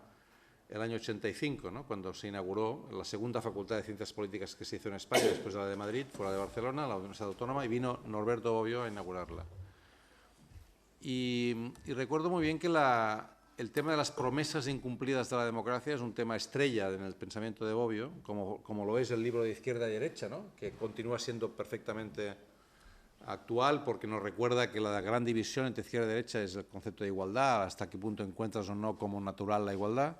el año 85, ¿no? Cuando se inauguró la segunda Facultad de Ciencias Políticas que se hizo en España, después de la de Madrid, fue la de Barcelona, la Universidad Autónoma, y vino Norberto Bobbio a inaugurarla. Y recuerdo muy bien que el tema de las promesas incumplidas de la democracia es un tema estrella en el pensamiento de Bobbio, como lo es el libro de Izquierda y Derecha, ¿no? Que continúa siendo perfectamente actual porque nos recuerda que la gran división entre izquierda y derecha es el concepto de igualdad, hasta qué punto encuentras o no como natural la igualdad.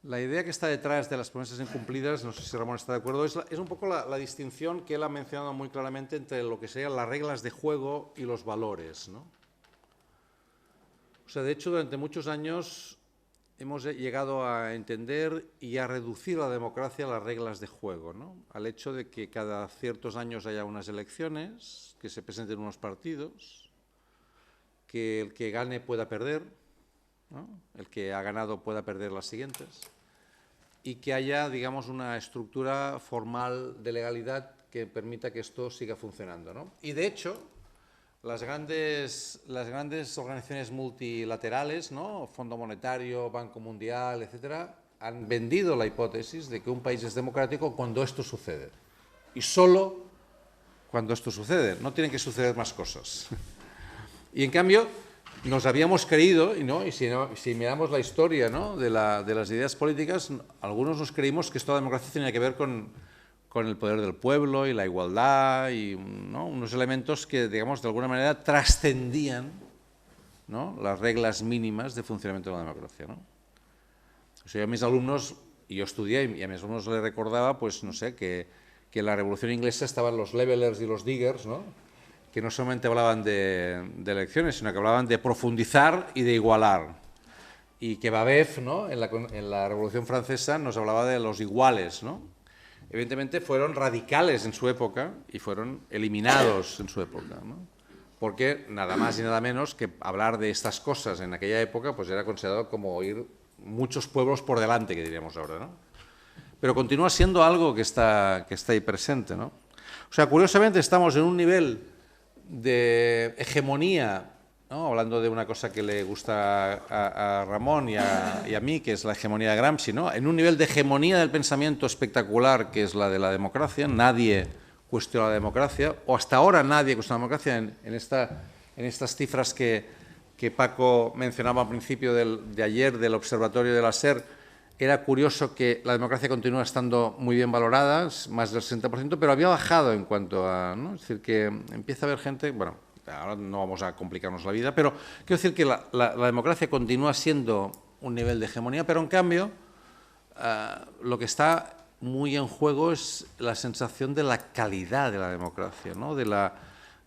La idea que está detrás de las promesas incumplidas, no sé si Ramón está de acuerdo, es un poco la distinción que él ha mencionado muy claramente entre lo que serían las reglas de juego y los valores, ¿no? O sea, de hecho, durante muchos años hemos llegado a entender y a reducir la democracia a las reglas de juego, ¿no? Al hecho de que cada ciertos años haya unas elecciones, que se presenten unos partidos, que el que gane pueda perder, ¿no? El que ha ganado pueda perder las siguientes, y que haya, digamos, una estructura formal de legalidad que permita que esto siga funcionando, ¿no? Y, de hecho, las grandes organizaciones multilaterales, ¿no? Fondo Monetario, Banco Mundial, etcétera, han vendido la hipótesis de que un país es democrático cuando esto sucede. Y solo cuando esto sucede. No tienen que suceder más cosas. Y en cambio, nos habíamos creído, y si miramos la historia, ¿no?, de las ideas políticas, algunos nos creímos que esto de la democracia tenía que ver con el poder del pueblo y la igualdad y, ¿no?, unos elementos que, digamos, de alguna manera trascendían, ¿no?, las reglas mínimas de funcionamiento de la democracia, ¿no? O sea, yo a mis alumnos, y yo estudié, y a mis alumnos les recordaba, pues, no sé, que en la Revolución Inglesa estaban los levelers y los diggers, ¿no?, que no solamente hablaban de elecciones, sino que hablaban de profundizar y de igualar. Y que Babeuf, ¿no?, en la Revolución Francesa nos hablaba de los iguales, ¿no? Evidentemente fueron radicales en su época y fueron eliminados en su época, ¿no? Porque nada más y nada menos que hablar de estas cosas en aquella época pues era considerado como ir muchos pueblos por delante, que diríamos ahora, ¿no? Pero continúa siendo algo que está ahí presente, ¿no? O sea, curiosamente estamos en un nivel de hegemonía, ¿no?, hablando de una cosa que le gusta a Ramón y a mí, que es la hegemonía de Gramsci, ¿no?, en un nivel de hegemonía del pensamiento espectacular que es la de la democracia. Nadie cuestiona la democracia, o hasta ahora nadie cuestiona la democracia en estas cifras que Paco mencionaba al principio de ayer del Observatorio de la SER. Era curioso que la democracia continúa estando muy bien valorada, más del 60%, pero había bajado en cuanto a, ¿no?, es decir, que empieza a haber gente, bueno, ahora no vamos a complicarnos la vida, pero quiero decir que la democracia continúa siendo un nivel de hegemonía, pero en cambio lo que está muy en juego es la sensación de la calidad de la democracia, ¿no?,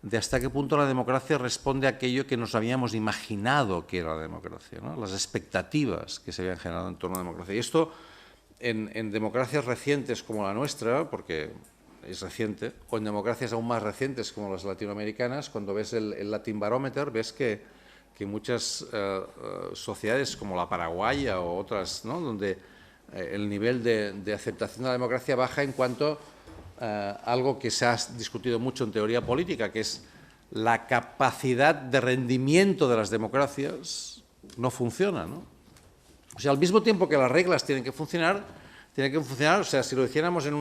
de hasta qué punto la democracia responde a aquello que nos habíamos imaginado que era la democracia, ¿no?, las expectativas que se habían generado en torno a la democracia. Y esto en democracias recientes como la nuestra, porque es reciente, o en democracias aún más recientes como las latinoamericanas, cuando ves el Latin Barometer, ves que muchas sociedades como la paraguaya o otras, ¿no?, donde el nivel de aceptación de la democracia baja en cuanto algo que se ha discutido mucho en teoría política, que es la capacidad de rendimiento de las democracias, no funciona, ¿no? O sea, al mismo tiempo que las reglas tienen que funcionar, o sea, si lo hiciéramos en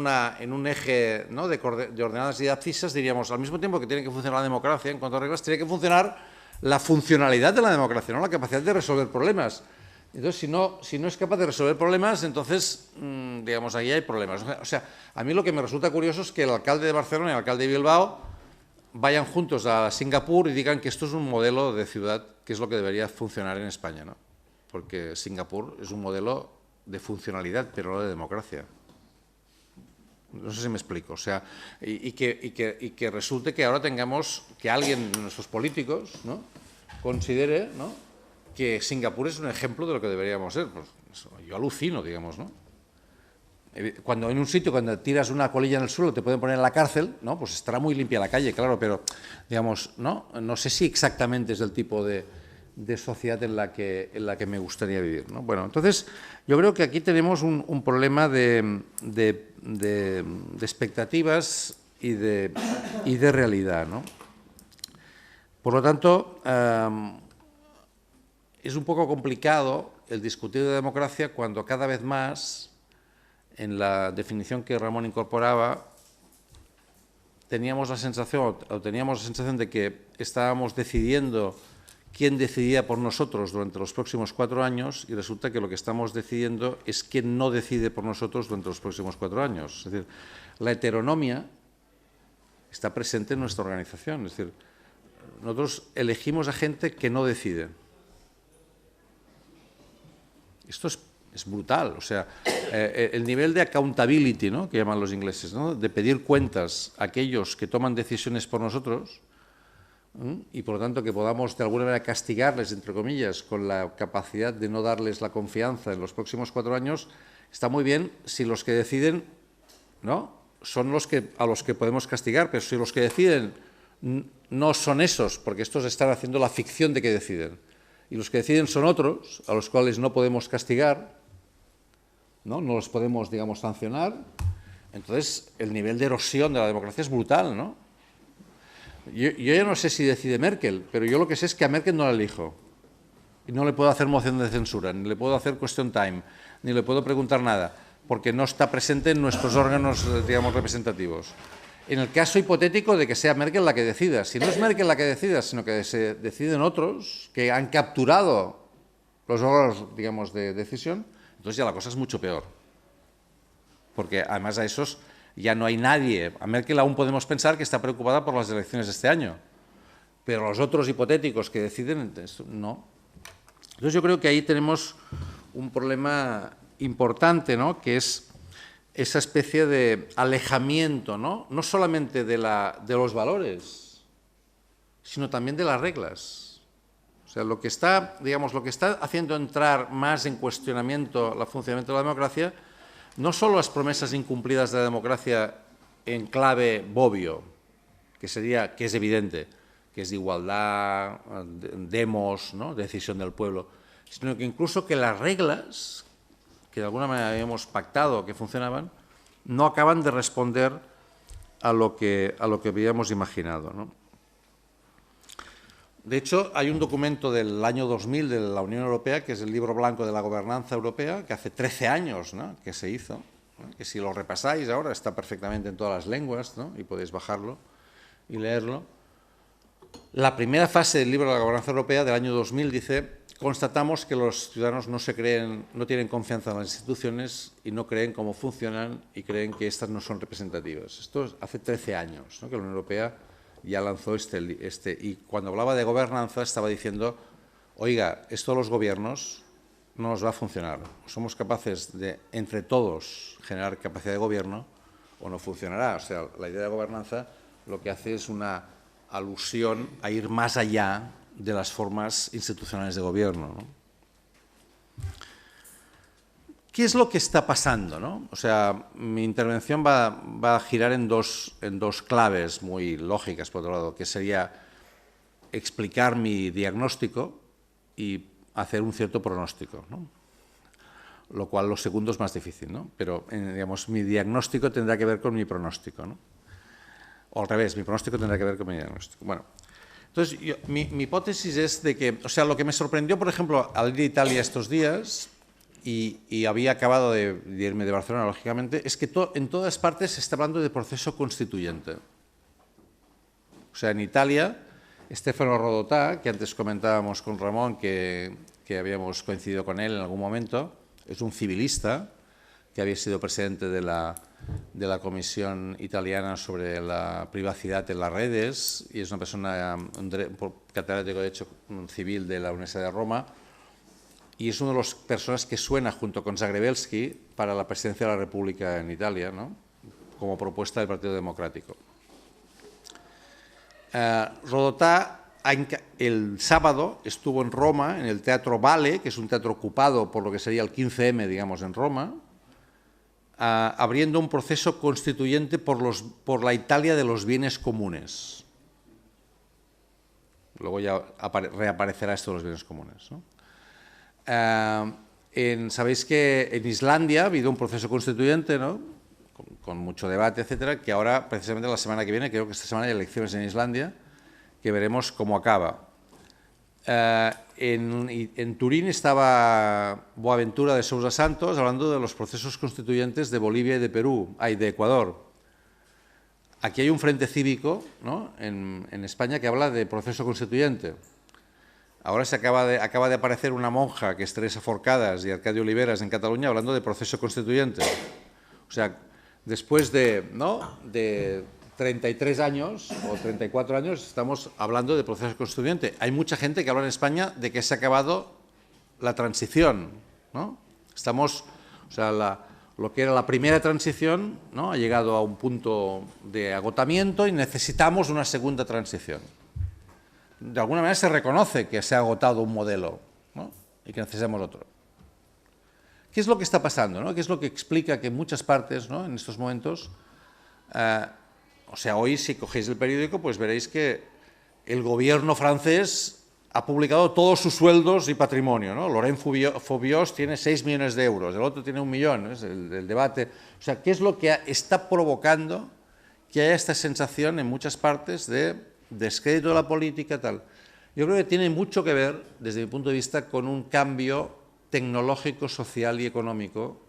un eje, ¿no?, de ordenadas y abscisas, diríamos, al mismo tiempo que tiene que funcionar la democracia en cuanto a reglas, tiene que funcionar la funcionalidad de la democracia, ¿no?, la capacidad de resolver problemas. Entonces, si no es capaz de resolver problemas, entonces, digamos, ahí hay problemas. O sea, a mí lo que me resulta curioso es que el alcalde de Barcelona y el alcalde de Bilbao vayan juntos a Singapur y digan que esto es un modelo de ciudad que es lo que debería funcionar en España, ¿no? Porque Singapur es un modelo de funcionalidad, pero no de democracia. No sé si me explico. O sea, y que resulte que ahora tengamos que alguien de nuestros políticos, ¿no?, considere, ¿no?, que Singapur es un ejemplo de lo que deberíamos ser. Pues yo alucino, digamos, ¿no? Cuando en un sitio, cuando tiras una colilla en el suelo, te pueden poner en la cárcel, ¿no?, pues estará muy limpia la calle, claro, pero, digamos, no sé si exactamente es del tipo de sociedad en la que me gustaría vivir, ¿no? Bueno, entonces, yo creo que aquí tenemos un problema de expectativas y de realidad, ¿no? Por lo tanto, es un poco complicado el discutir de democracia cuando cada vez más, en la definición que Ramón incorporaba, teníamos la sensación de que estábamos decidiendo quién decidía por nosotros durante los próximos 4 años, y resulta que lo que estamos decidiendo es quién no decide por nosotros durante los próximos 4 años. Es decir, la heteronomia está presente en nuestra organización. Es decir, nosotros elegimos a gente que no decide. Esto es brutal. O sea, el nivel de accountability, ¿no?, que llaman los ingleses, ¿no?, de pedir cuentas a aquellos que toman decisiones por nosotros, y por lo tanto que podamos de alguna manera castigarles, entre comillas, con la capacidad de no darles la confianza en los próximos 4 años, está muy bien si los que deciden, ¿no?, son a los que podemos castigar, pero si los que deciden no son esos, porque estos están haciendo la ficción de que deciden, y los que deciden son otros, a los cuales no podemos castigar, no los podemos, digamos, sancionar, entonces el nivel de erosión de la democracia es brutal, ¿no? Yo ya no sé si decide Merkel, pero yo lo que sé es que a Merkel no la elijo. Y no le puedo hacer moción de censura, ni le puedo hacer question time, ni le puedo preguntar nada, porque no está presente en nuestros órganos, digamos, representativos. en el caso hipotético de que sea Merkel la que decida. Si no es Merkel la que decida, sino que se deciden otros que han capturado los órganos, digamos, de decisión, entonces ya la cosa es mucho peor. Porque además a esos ya no hay nadie. A Merkel aún podemos pensar que está preocupada por las elecciones de este año, pero los otros hipotéticos que deciden, no. Entonces yo creo que ahí tenemos un problema importante, ¿no?, que es esa especie de alejamiento, no solamente de los valores, sino también de las reglas. O sea, lo que está, digamos, lo que está haciendo entrar más en cuestionamiento el funcionamiento de la democracia no son las promesas incumplidas de la democracia en clave Bobbio, que es evidente, que es de igualdad, demos, ¿no?, decisión del pueblo, sino que incluso que las reglas que de alguna manera habíamos pactado que funcionaban, no acaban de responder a lo que habíamos imaginado, ¿no? De hecho, hay un documento del año 2000 de la Unión Europea, que es el Libro Blanco de la Gobernanza Europea, que hace 13 años, ¿no?, que se hizo, ¿no?, que si lo repasáis ahora está perfectamente en todas las lenguas, ¿no?, y podéis bajarlo y leerlo. La primera fase del Libro de la Gobernanza Europea del año 2000 dice: constatamos que los ciudadanos no tienen confianza en las instituciones y no creen cómo funcionan y creen que estas no son representativas. Esto hace 13 años, ¿no?, que la Unión Europea ya lanzó y cuando hablaba de gobernanza estaba diciendo: oiga, esto de los gobiernos no nos va a funcionar. Somos capaces de, entre todos, generar capacidad de gobierno o no funcionará. O sea, la idea de gobernanza lo que hace es una alusión a ir más allá de las formas institucionales de gobierno, ¿no? ¿Qué es lo que está pasando, ¿no? O sea, mi intervención va a girar en dos claves muy lógicas, por otro lado, que sería explicar mi diagnóstico y hacer un cierto pronóstico, ¿no? Lo cual lo segundo es más difícil, ¿no? Pero, digamos, mi diagnóstico tendrá que ver con mi pronóstico, ¿no? O al revés, mi pronóstico tendrá que ver con mi diagnóstico. Bueno, entonces, mi hipótesis es de que, o sea, lo que me sorprendió, por ejemplo, al ir a Italia estos días, y había acabado de irme de Barcelona, lógicamente, es que en todas partes se está hablando de proceso constituyente. O sea, en Italia, Stefano Rodotà, que antes comentábamos con Ramón, que habíamos coincidido con él en algún momento, es un civilista que había sido presidente de la Comisión Italiana sobre la privacidad en las redes y es una persona, catedrático de Derecho Civil de la Universidad de Roma, y es una de las personas que suena junto con Zagrebelsky para la presidencia de la República en Italia, ¿no?, como propuesta del Partido Democrático. Rodotà el sábado estuvo en Roma, en el Teatro Vale, que es un teatro ocupado por lo que sería el 15M, digamos, en Roma, abriendo un proceso constituyente por la Italia de los bienes comunes. Luego ya reaparecerá esto de los bienes comunes, ¿no? Sabéis que en Islandia ha habido un proceso constituyente, ¿no?, con mucho debate, etcétera, que ahora, precisamente la semana que viene, creo que esta semana hay elecciones en Islandia, que veremos cómo acaba. En Turín estaba Boaventura de Sousa Santos hablando de los procesos constituyentes de Bolivia y de de Ecuador. Aquí hay un frente cívico, ¿no?, en España, que habla de proceso constituyente. Ahora acaba de aparecer una monja, que es Teresa Forcades y Arcadio Oliveras en Cataluña, hablando de proceso constituyente. O sea, después de 33 años o 34 años estamos hablando de proceso constituyente. Hay mucha gente que habla en España de que se ha acabado la transición, ¿no? O sea, lo que era la primera transición, ¿no?, ha llegado a un punto de agotamiento y necesitamos una segunda transición. De alguna manera se reconoce que se ha agotado un modelo, ¿no?, y que necesitamos otro. ¿Qué es lo que está pasando, ¿no? ¿Qué es lo que explica que en muchas partes, ¿no?, en estos momentos, o sea, hoy si cogéis el periódico, pues veréis que el gobierno francés ha publicado todos sus sueldos y patrimonio, ¿no? Laurent Fabius tiene 6 millones de euros, el otro tiene 1 millón, es el debate. O sea, ¿qué es lo que está provocando que haya esta sensación en muchas partes de descrédito de la política, tal? Yo creo que tiene mucho que ver, desde mi punto de vista, con un cambio tecnológico, social y económico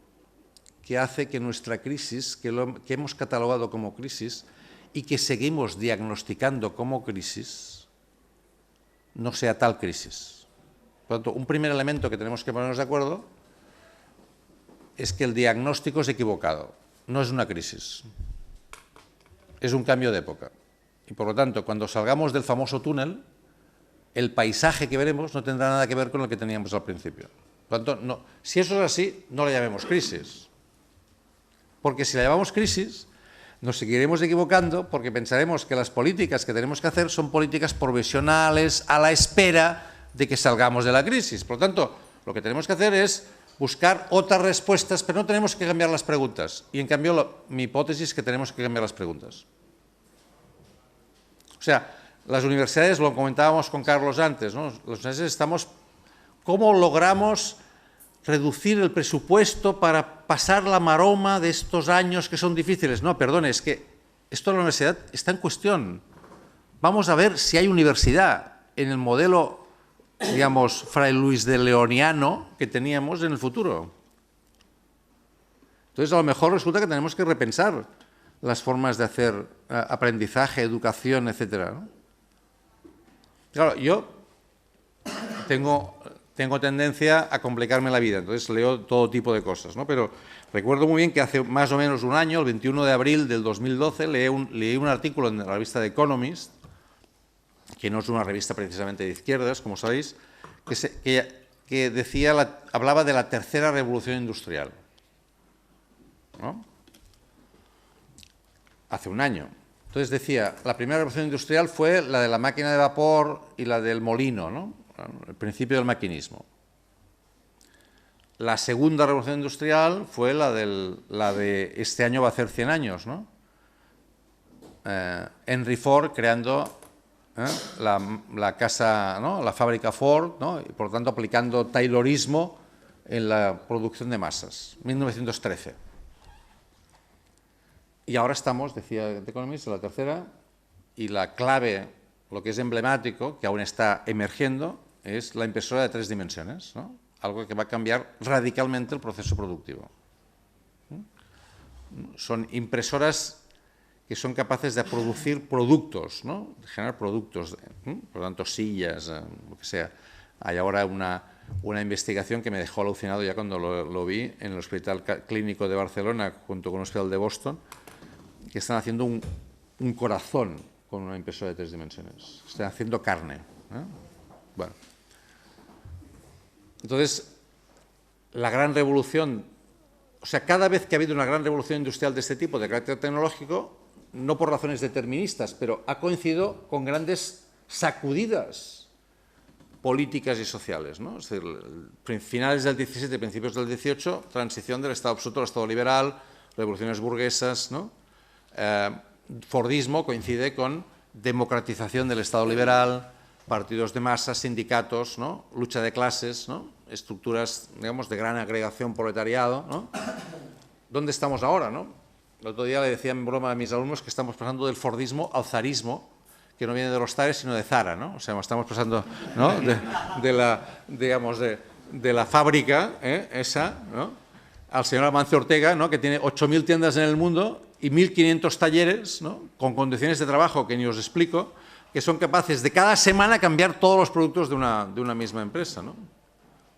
que hace que nuestra crisis, que hemos catalogado como crisis, y que seguimos diagnosticando como crisis no sea tal crisis. Por lo tanto, un primer elemento que tenemos que ponernos de acuerdo es que el diagnóstico es equivocado, no es una crisis, es un cambio de época. Y por lo tanto, cuando salgamos del famoso túnel, el paisaje que veremos no tendrá nada que ver con lo que teníamos al principio. Por lo tanto, no, si eso es así, no la llamemos crisis. Porque si la llamamos crisis, nos seguiremos equivocando porque pensaremos que las políticas que tenemos que hacer son políticas provisionales a la espera de que salgamos de la crisis. Por lo tanto, lo que tenemos que hacer es buscar otras respuestas, pero no tenemos que cambiar las preguntas. Y en cambio, mi hipótesis es que tenemos que cambiar las preguntas. O sea, las universidades, lo comentábamos con Carlos antes, ¿no? Las universidades estamos... ¿Cómo logramos reducir el presupuesto para pasar la maroma de estos años que son difíciles? No, perdone, es que esto de la universidad está en cuestión. Vamos a ver si hay universidad en el modelo, digamos, Fray Luis de Leoniano que teníamos en el futuro. Entonces, a lo mejor resulta que tenemos que repensar las formas de hacer aprendizaje, educación, etcétera, ¿no? Claro, yo tengo tendencia a complicarme la vida, entonces leo todo tipo de cosas, ¿no? Pero recuerdo muy bien que hace más o menos un año, el 21 de abril del 2012, leí un artículo en la revista The Economist, que no es una revista precisamente de izquierdas, como sabéis, que decía, hablaba de la tercera revolución industrial, ¿no? Hace un año. Entonces decía, la primera revolución industrial fue la de la máquina de vapor y la del molino, ¿no? El principio del maquinismo. La segunda revolución industrial fue la de este año va a hacer 100 años, ¿no? Henry Ford creando la casa, ¿no? La fábrica Ford, ¿no? Y por lo tanto aplicando taylorismo en la producción de masas, 1913. Y ahora estamos, decía The Economist, en la tercera, y la clave, lo que es emblemático, que aún está emergiendo, es la impresora de 3 dimensiones, ¿no? Algo que va a cambiar radicalmente el proceso productivo. Son impresoras que son capaces de producir productos, ¿no? De generar productos, por lo tanto, sillas, lo que sea. Hay ahora una investigación que me dejó alucinado ya cuando lo vi en el Hospital Clínico de Barcelona junto con el Hospital de Boston, que están haciendo un corazón con una impresora de 3 dimensiones. Están haciendo carne, ¿eh? Bueno. Entonces, la gran revolución, o sea, cada vez que ha habido una gran revolución industrial de este tipo, de carácter tecnológico, no por razones deterministas, pero ha coincidido con grandes sacudidas políticas y sociales, ¿no? Es decir, finales del 17, principios del 18, transición del Estado absoluto al Estado liberal, revoluciones burguesas, ¿no? Fordismo coincide con democratización del Estado liberal, partidos de masas, sindicatos, ¿no? Lucha de clases, ¿no? Estructuras, digamos, de gran agregación proletariado, ¿no? ¿Dónde estamos ahora, no? El otro día le decía en broma a mis alumnos que estamos pasando del Fordismo al zarismo, que no viene de los zares, sino de Zara, ¿no? O sea, estamos pasando, ¿no? de la fábrica, esa, ¿no? Al señor Amancio Ortega, ¿no? Que tiene 8.000 tiendas en el mundo y 1.500 talleres, ¿no? Con condiciones de trabajo que ni os explico, que son capaces de cada semana cambiar todos los productos de una misma empresa, ¿no?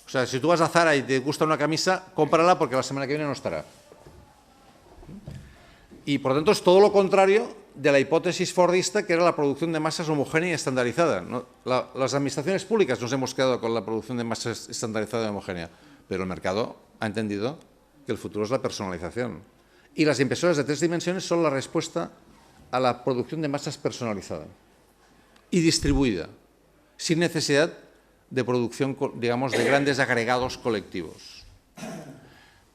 O sea, si tú vas a Zara y te gusta una camisa, cómprala porque la semana que viene no estará. Y, por lo tanto, es todo lo contrario de la hipótesis fordista, que era la producción de masas homogénea y estandarizada, ¿no? Las administraciones públicas nos hemos quedado con la producción de masas estandarizada y homogénea, pero el mercado ha entendido que el futuro es la personalización. Y las impresoras de 3 dimensiones son la respuesta a la producción de masas personalizada y distribuida, sin necesidad de producción, digamos, de grandes agregados colectivos.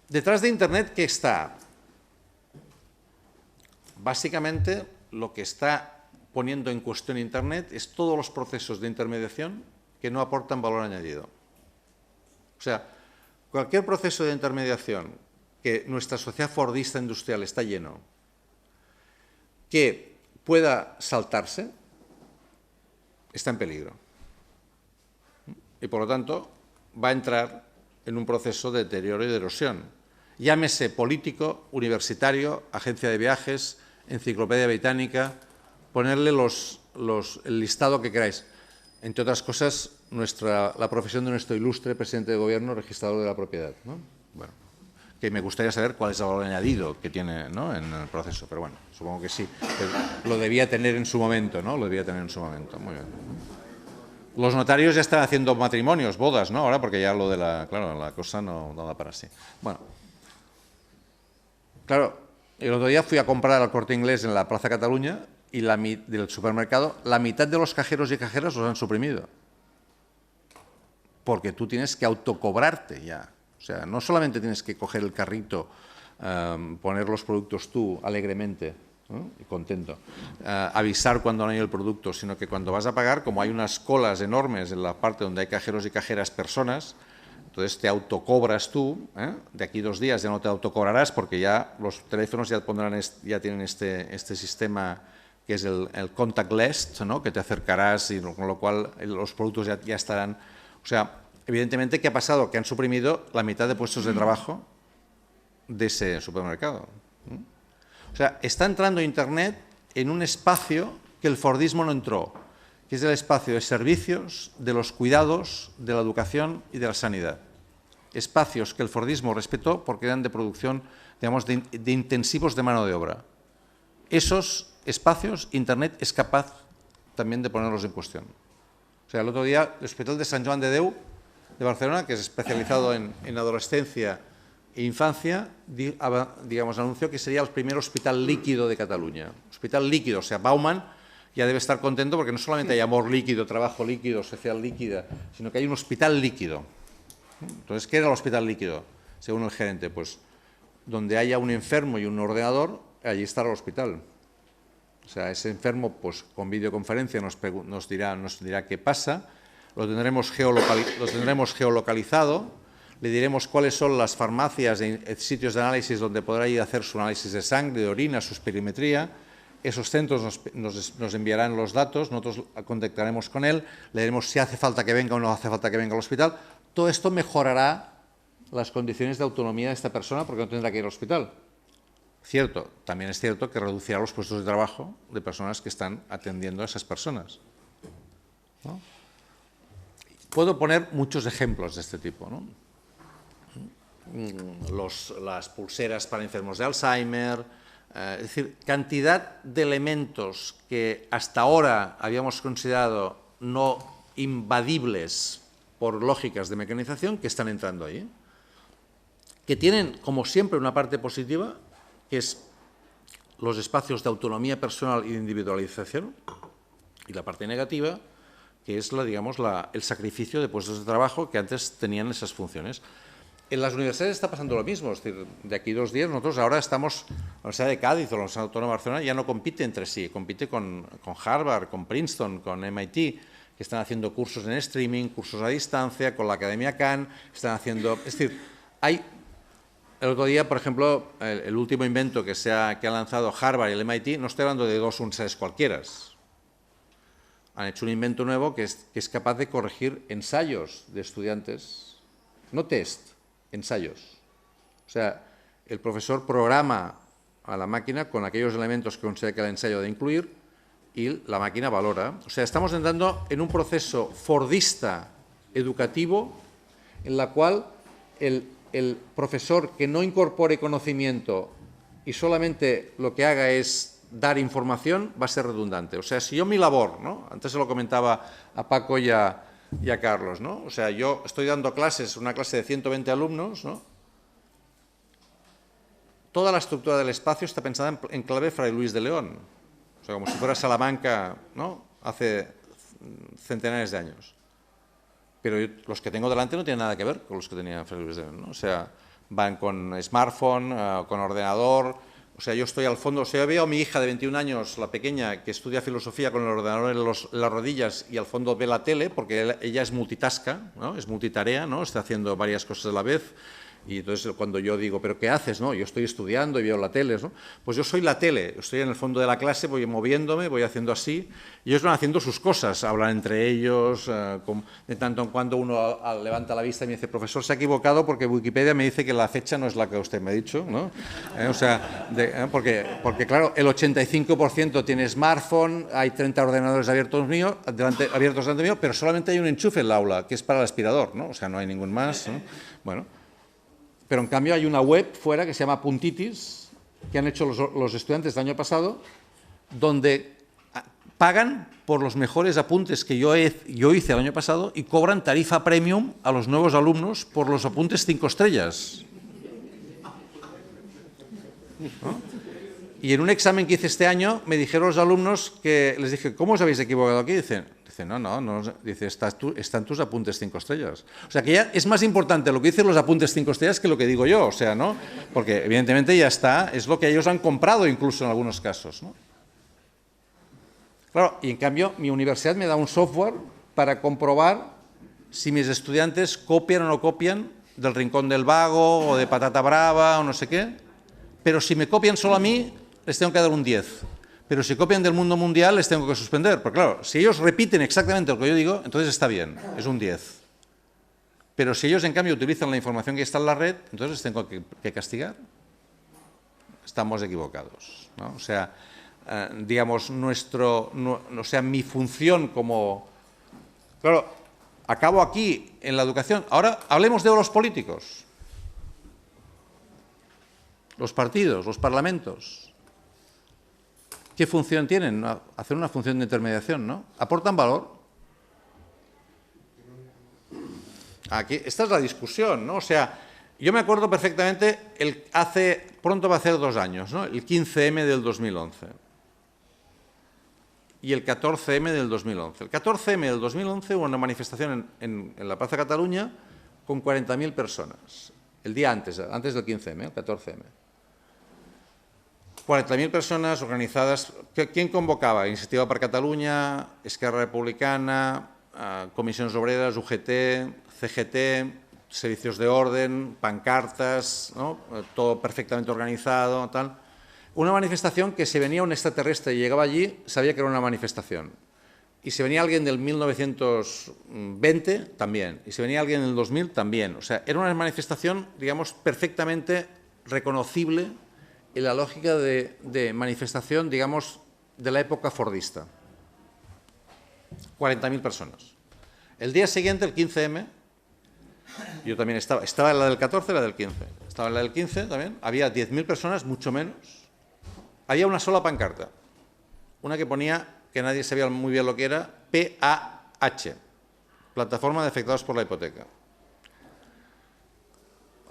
Detrás de Internet, ¿qué está? Básicamente, lo que está poniendo en cuestión Internet es todos los procesos de intermediación que no aportan valor añadido. O sea, cualquier proceso de intermediación que nuestra sociedad fordista industrial está lleno, que pueda saltarse, está en peligro. Y, por lo tanto, va a entrar en un proceso de deterioro y de erosión. Llámese político, universitario, agencia de viajes, Enciclopedia Británica, ponerle el listado que queráis. Entre otras cosas, la profesión de nuestro ilustre presidente de Gobierno, registrador de la propiedad, ¿no? Bueno, que me gustaría saber cuál es el valor añadido que tiene, ¿no?, en el proceso, pero bueno, supongo que sí. Lo debía tener en su momento, ¿no? Lo debía tener en su momento, muy bien. Los notarios ya están haciendo matrimonios, bodas, ¿no? Ahora, porque ya lo de claro, la cosa no da para sí. Bueno, claro, el otro día fui a comprar al Corte Inglés en la Plaza Cataluña y del supermercado, la mitad de los cajeros y cajeras los han suprimido. Porque tú tienes que autocobrarte ya. O sea, no solamente tienes que coger el carrito, poner los productos tú alegremente, ¿no?, y contento, avisar cuando no hay el producto, sino que cuando vas a pagar, como hay unas colas enormes en la parte donde hay cajeros y cajeras personas, entonces te autocobras tú, de aquí 2 días ya no te autocobrarás porque ya los teléfonos ya tienen este sistema que es el contactless, ¿no?, que te acercarás y con lo cual los productos ya estarán. O sea, evidentemente, ¿qué ha pasado? Que han suprimido la mitad de puestos de trabajo de ese supermercado. O sea, está entrando Internet en un espacio que el fordismo no entró, que es el espacio de servicios, de los cuidados, de la educación y de la sanidad. Espacios que el fordismo respetó porque eran de producción, digamos, de intensivos de mano de obra. Esos espacios, Internet es capaz también de ponerlos en cuestión. O sea, el otro día, el Hospital de Sant Joan de Déu de Barcelona, que es especializado en adolescencia e infancia, digamos, anunció que sería el primer hospital líquido de Cataluña. Hospital líquido, o sea, Bauman ya debe estar contento porque no solamente hay amor líquido, trabajo líquido, social líquida, sino que hay un hospital líquido. Entonces, ¿qué era el hospital líquido? Según el gerente, pues donde haya un enfermo y un ordenador, allí estará el hospital. O sea, ese enfermo, pues con videoconferencia nos dirá qué pasa, lo tendremos geolocalizado, le diremos cuáles son las farmacias y sitios de análisis donde podrá ir a hacer su análisis de sangre, de orina, su espirometría. Esos centros nos enviarán los datos, nosotros contactaremos con él, le diremos si hace falta que venga o no hace falta que venga al hospital. Todo esto mejorará las condiciones de autonomía de esta persona porque no tendrá que ir al hospital. Cierto, también es cierto que reducirá los puestos de trabajo de personas que están atendiendo a esas personas, ¿no? Puedo poner muchos ejemplos de este tipo, ¿no? Las pulseras para enfermos de Alzheimer, es decir, cantidad de elementos que hasta ahora habíamos considerado no invadibles por lógicas de mecanización que están entrando ahí, que tienen, como siempre, una parte positiva, que es los espacios de autonomía personal y de individualización, y la parte negativa, que es el sacrificio de puestos de trabajo que antes tenían esas funciones. En las universidades está pasando lo mismo, es decir, de aquí 2 días nosotros ahora estamos, la Universidad de Cádiz o la Universidad Autónoma de Barcelona ya no compite entre sí, compite con Harvard, con Princeton, con MIT, que están haciendo cursos en streaming, cursos a distancia, con la Academia Khan, están haciendo, es decir, hay. El otro día, por ejemplo, el último invento que ha lanzado Harvard y el MIT, no estoy hablando de 2 universidades cualquiera. Han hecho un invento nuevo que es capaz de corregir ensayos de estudiantes, no test, ensayos. O sea, el profesor programa a la máquina con aquellos elementos que considera que el ensayo debe incluir y la máquina valora. O sea, estamos entrando en un proceso fordista educativo en la cual el profesor que no incorpore conocimiento y solamente lo que haga es dar información va a ser redundante. O sea, si yo mi labor, ¿no?, antes se lo comentaba a Paco y a Carlos, ¿no?, o sea, yo estoy dando clases, una clase de 120 alumnos, ¿no?, toda la estructura del espacio está pensada en clave Fray Luis de León, o sea, como si fuera Salamanca, ¿no?, hace centenares de años. Pero los que tengo delante no tienen nada que ver con los que tenía Fray Luis de León, ¿no? O sea, van con smartphone, con ordenador. O sea, yo estoy al fondo. O sea, yo veo a mi hija de 21 años, la pequeña, que estudia filosofía con el ordenador en las rodillas y al fondo ve la tele, porque ella es multitasca, ¿no?, es multitarea, ¿no?, está haciendo varias cosas a la vez. Y entonces cuando yo digo, ¿pero qué haces? No, yo estoy estudiando y veo la tele, ¿no? Pues yo soy la tele, estoy en el fondo de la clase, voy moviéndome, voy haciendo así, y ellos van haciendo sus cosas, hablan entre ellos, de tanto en cuando uno levanta la vista y me dice, profesor, se ha equivocado porque Wikipedia me dice que la fecha no es la que usted me ha dicho, ¿no? O sea, porque claro, el 85% tiene smartphone, hay 30 ordenadores abiertos delante mío, pero solamente hay un enchufe en el aula, que es para el aspirador, ¿no? O sea, no hay ningún más, ¿no? Bueno. Pero en cambio hay una web fuera que se llama Puntitis, que han hecho los estudiantes del año pasado, donde pagan por los mejores apuntes que yo hice el año pasado y cobran tarifa premium a los nuevos alumnos por los apuntes 5 estrellas. ¿No? Y en un examen que hice este año me dijeron los alumnos que les dije, ¿cómo os habéis equivocado aquí? Dice, no, dice, están tus apuntes 5 estrellas. O sea, que ya es más importante lo que dicen los apuntes 5 estrellas que lo que digo yo, o sea, ¿no? Porque evidentemente ya está, es lo que ellos han comprado incluso en algunos casos, ¿no? Claro, y en cambio mi universidad me da un software para comprobar si mis estudiantes copian o no copian del Rincón del Vago o de Patata Brava o no sé qué, pero si me copian solo a mí, les tengo que dar un 10. Pero si copian del mundo mundial, les tengo que suspender. Porque claro, si ellos repiten exactamente lo que yo digo, entonces está bien, es un 10. Pero si ellos, en cambio, utilizan la información que está en la red, entonces les tengo que castigar. Estamos equivocados, ¿no? O sea, digamos, mi función como... Claro, acabo aquí en la educación. Ahora hablemos de los políticos. Los partidos, los parlamentos. ¿Qué función tienen? Hacer una función de intermediación, ¿no? ¿Aportan valor? Aquí, esta es la discusión, ¿no? O sea, yo me acuerdo perfectamente, pronto va a ser 2 años, ¿no? El 15M del 2011 y el 14M del 2011. El 14M del 2011 hubo una manifestación en la Plaza Cataluña con 40.000 personas, el día antes del 15M, el 14M. 40.000 personas organizadas. ¿Quién convocaba? Iniciativa per Catalunya, Esquerra Republicana, Comisiones Obreras, UGT, CGT, servicios de orden, pancartas, ¿no? Todo perfectamente organizado, tal. Una manifestación que si venía un extraterrestre y llegaba allí, sabía que era una manifestación. Y si venía alguien del 1920, también. Y si venía alguien del 2000, también. O sea, era una manifestación, digamos, perfectamente reconocible en la lógica de manifestación, digamos, de la época fordista. 40.000 personas. El día siguiente, el 15M, yo también estaba en la del 14 y la del 15. Estaba en la del 15 también, había 10.000 personas, mucho menos. Había una sola pancarta, una que ponía, que nadie sabía muy bien lo que era, PAH, Plataforma de Afectados por la Hipoteca.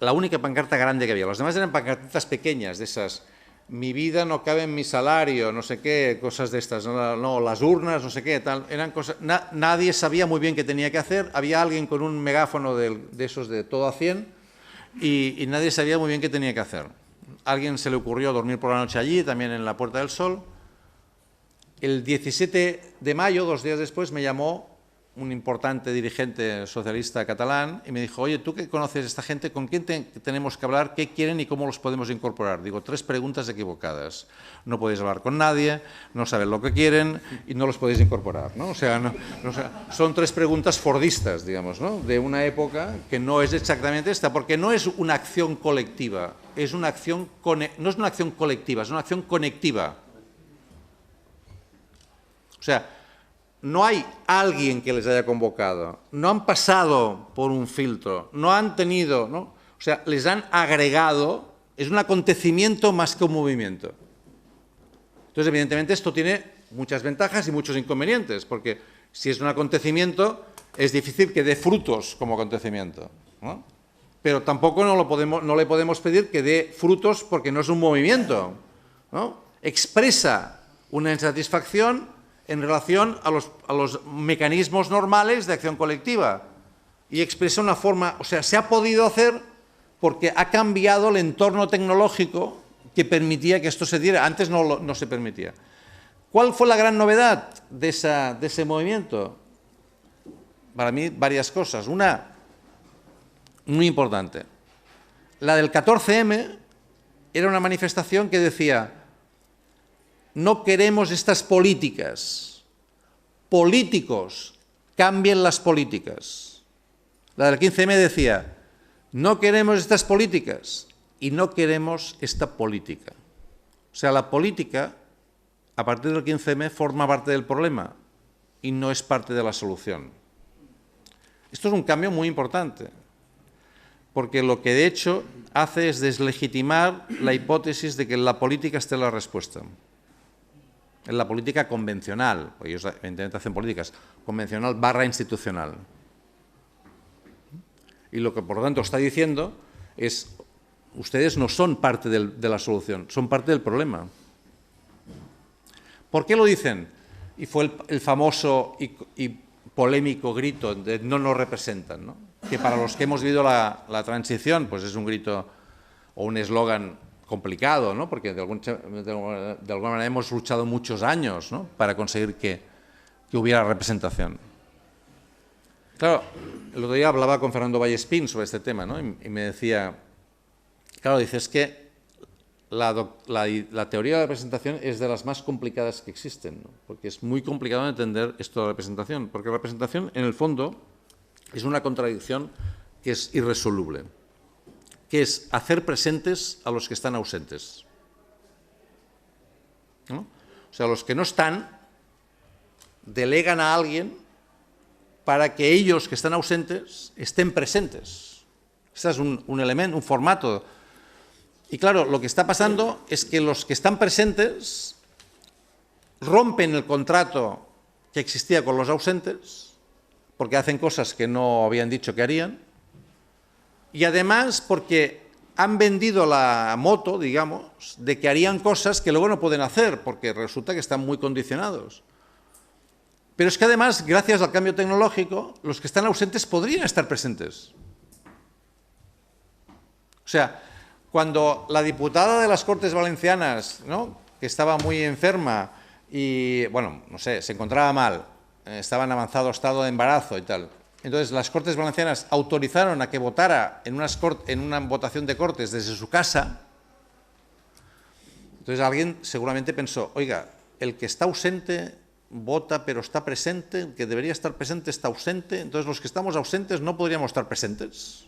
La única pancarta grande que había. Los demás eran pancartitas pequeñas, de esas, mi vida no cabe en mi salario, no sé qué, cosas de estas, no, las urnas, no sé qué, tal. Eran cosas, nadie sabía muy bien qué tenía que hacer. Había alguien con un megáfono de esos de todo a 100 y nadie sabía muy bien qué tenía que hacer. A alguien se le ocurrió dormir por la noche allí, también en la Puerta del Sol. El 17 de mayo, 2 días después, me llamó un importante dirigente socialista catalán y me dijo, oye, tú que conoces a esta gente, ¿con quién tenemos que hablar? ¿Qué quieren y cómo los podemos incorporar? Digo, 3 preguntas equivocadas. No podéis hablar con nadie, no saben lo que quieren y no los podéis incorporar, ¿no? O sea, son 3 preguntas fordistas, digamos, ¿no? De una época que no es exactamente esta, porque no es una acción colectiva, no es una acción colectiva, es una acción conectiva. O sea, no hay alguien que les haya convocado, no han pasado por un filtro, no han tenido, ¿no? O sea, les han agregado, es un acontecimiento más que un movimiento. Entonces, evidentemente, esto tiene muchas ventajas y muchos inconvenientes, porque si es un acontecimiento, es difícil que dé frutos como acontecimiento, ¿no? Pero tampoco no le podemos pedir que dé frutos porque no es un movimiento, ¿no? Expresa una insatisfacción en relación a los mecanismos normales de acción colectiva y expresa una forma, o sea, se ha podido hacer porque ha cambiado el entorno tecnológico que permitía que esto se diera, antes no se permitía. ¿Cuál fue la gran novedad de ese movimiento? Para mí, varias cosas. Una, muy importante, La del 14M era una manifestación que decía: no queremos estas políticas, políticos, cambien las políticas. La del 15M decía: no queremos estas políticas y no queremos esta política. O sea, la política, a partir del 15M, forma parte del problema y no es parte de la solución. Esto es un cambio muy importante, porque lo que de hecho hace es deslegitimar la hipótesis de que en la política esté la respuesta. En la política convencional, porque ellos evidentemente hacen políticas convencional / institucional. Y lo que por lo tanto está diciendo es: ustedes no son parte de la solución, son parte del problema. ¿Por qué lo dicen? Y fue el famoso y polémico grito de no nos representan, ¿no? Que para los que hemos vivido la transición, pues es un grito o un eslogan complicado, ¿no? Porque de alguna manera hemos luchado muchos años, ¿no?, para conseguir que hubiera representación. Claro, el otro día hablaba con Fernando Vallespín sobre este tema, ¿no? Y me decía, claro, dice, es que la teoría de la representación es de las más complicadas que existen, ¿no? Porque es muy complicado entender esto de la representación, porque la representación, en el fondo, es una contradicción que es irresoluble, que es hacer presentes a los que están ausentes, ¿no? O sea, los que no están delegan a alguien para que ellos que están ausentes estén presentes. Este es un elemento, un formato. Y claro, lo que está pasando es que los que están presentes rompen el contrato que existía con los ausentes, porque hacen cosas que no habían dicho que harían, y además porque han vendido la moto, digamos, de que harían cosas que luego no pueden hacer, porque resulta que están muy condicionados. Pero es que además, gracias al cambio tecnológico, los que están ausentes podrían estar presentes. O sea, cuando la diputada de las Cortes Valencianas, ¿no?, que estaba muy enferma y, bueno, no sé, se encontraba mal, estaba en avanzado estado de embarazo y tal, entonces las Cortes Valencianas autorizaron a que votara en una votación de Cortes desde su casa. Entonces alguien seguramente pensó, oiga, el que está ausente vota pero está presente, el que debería estar presente está ausente, entonces los que estamos ausentes no podríamos estar presentes.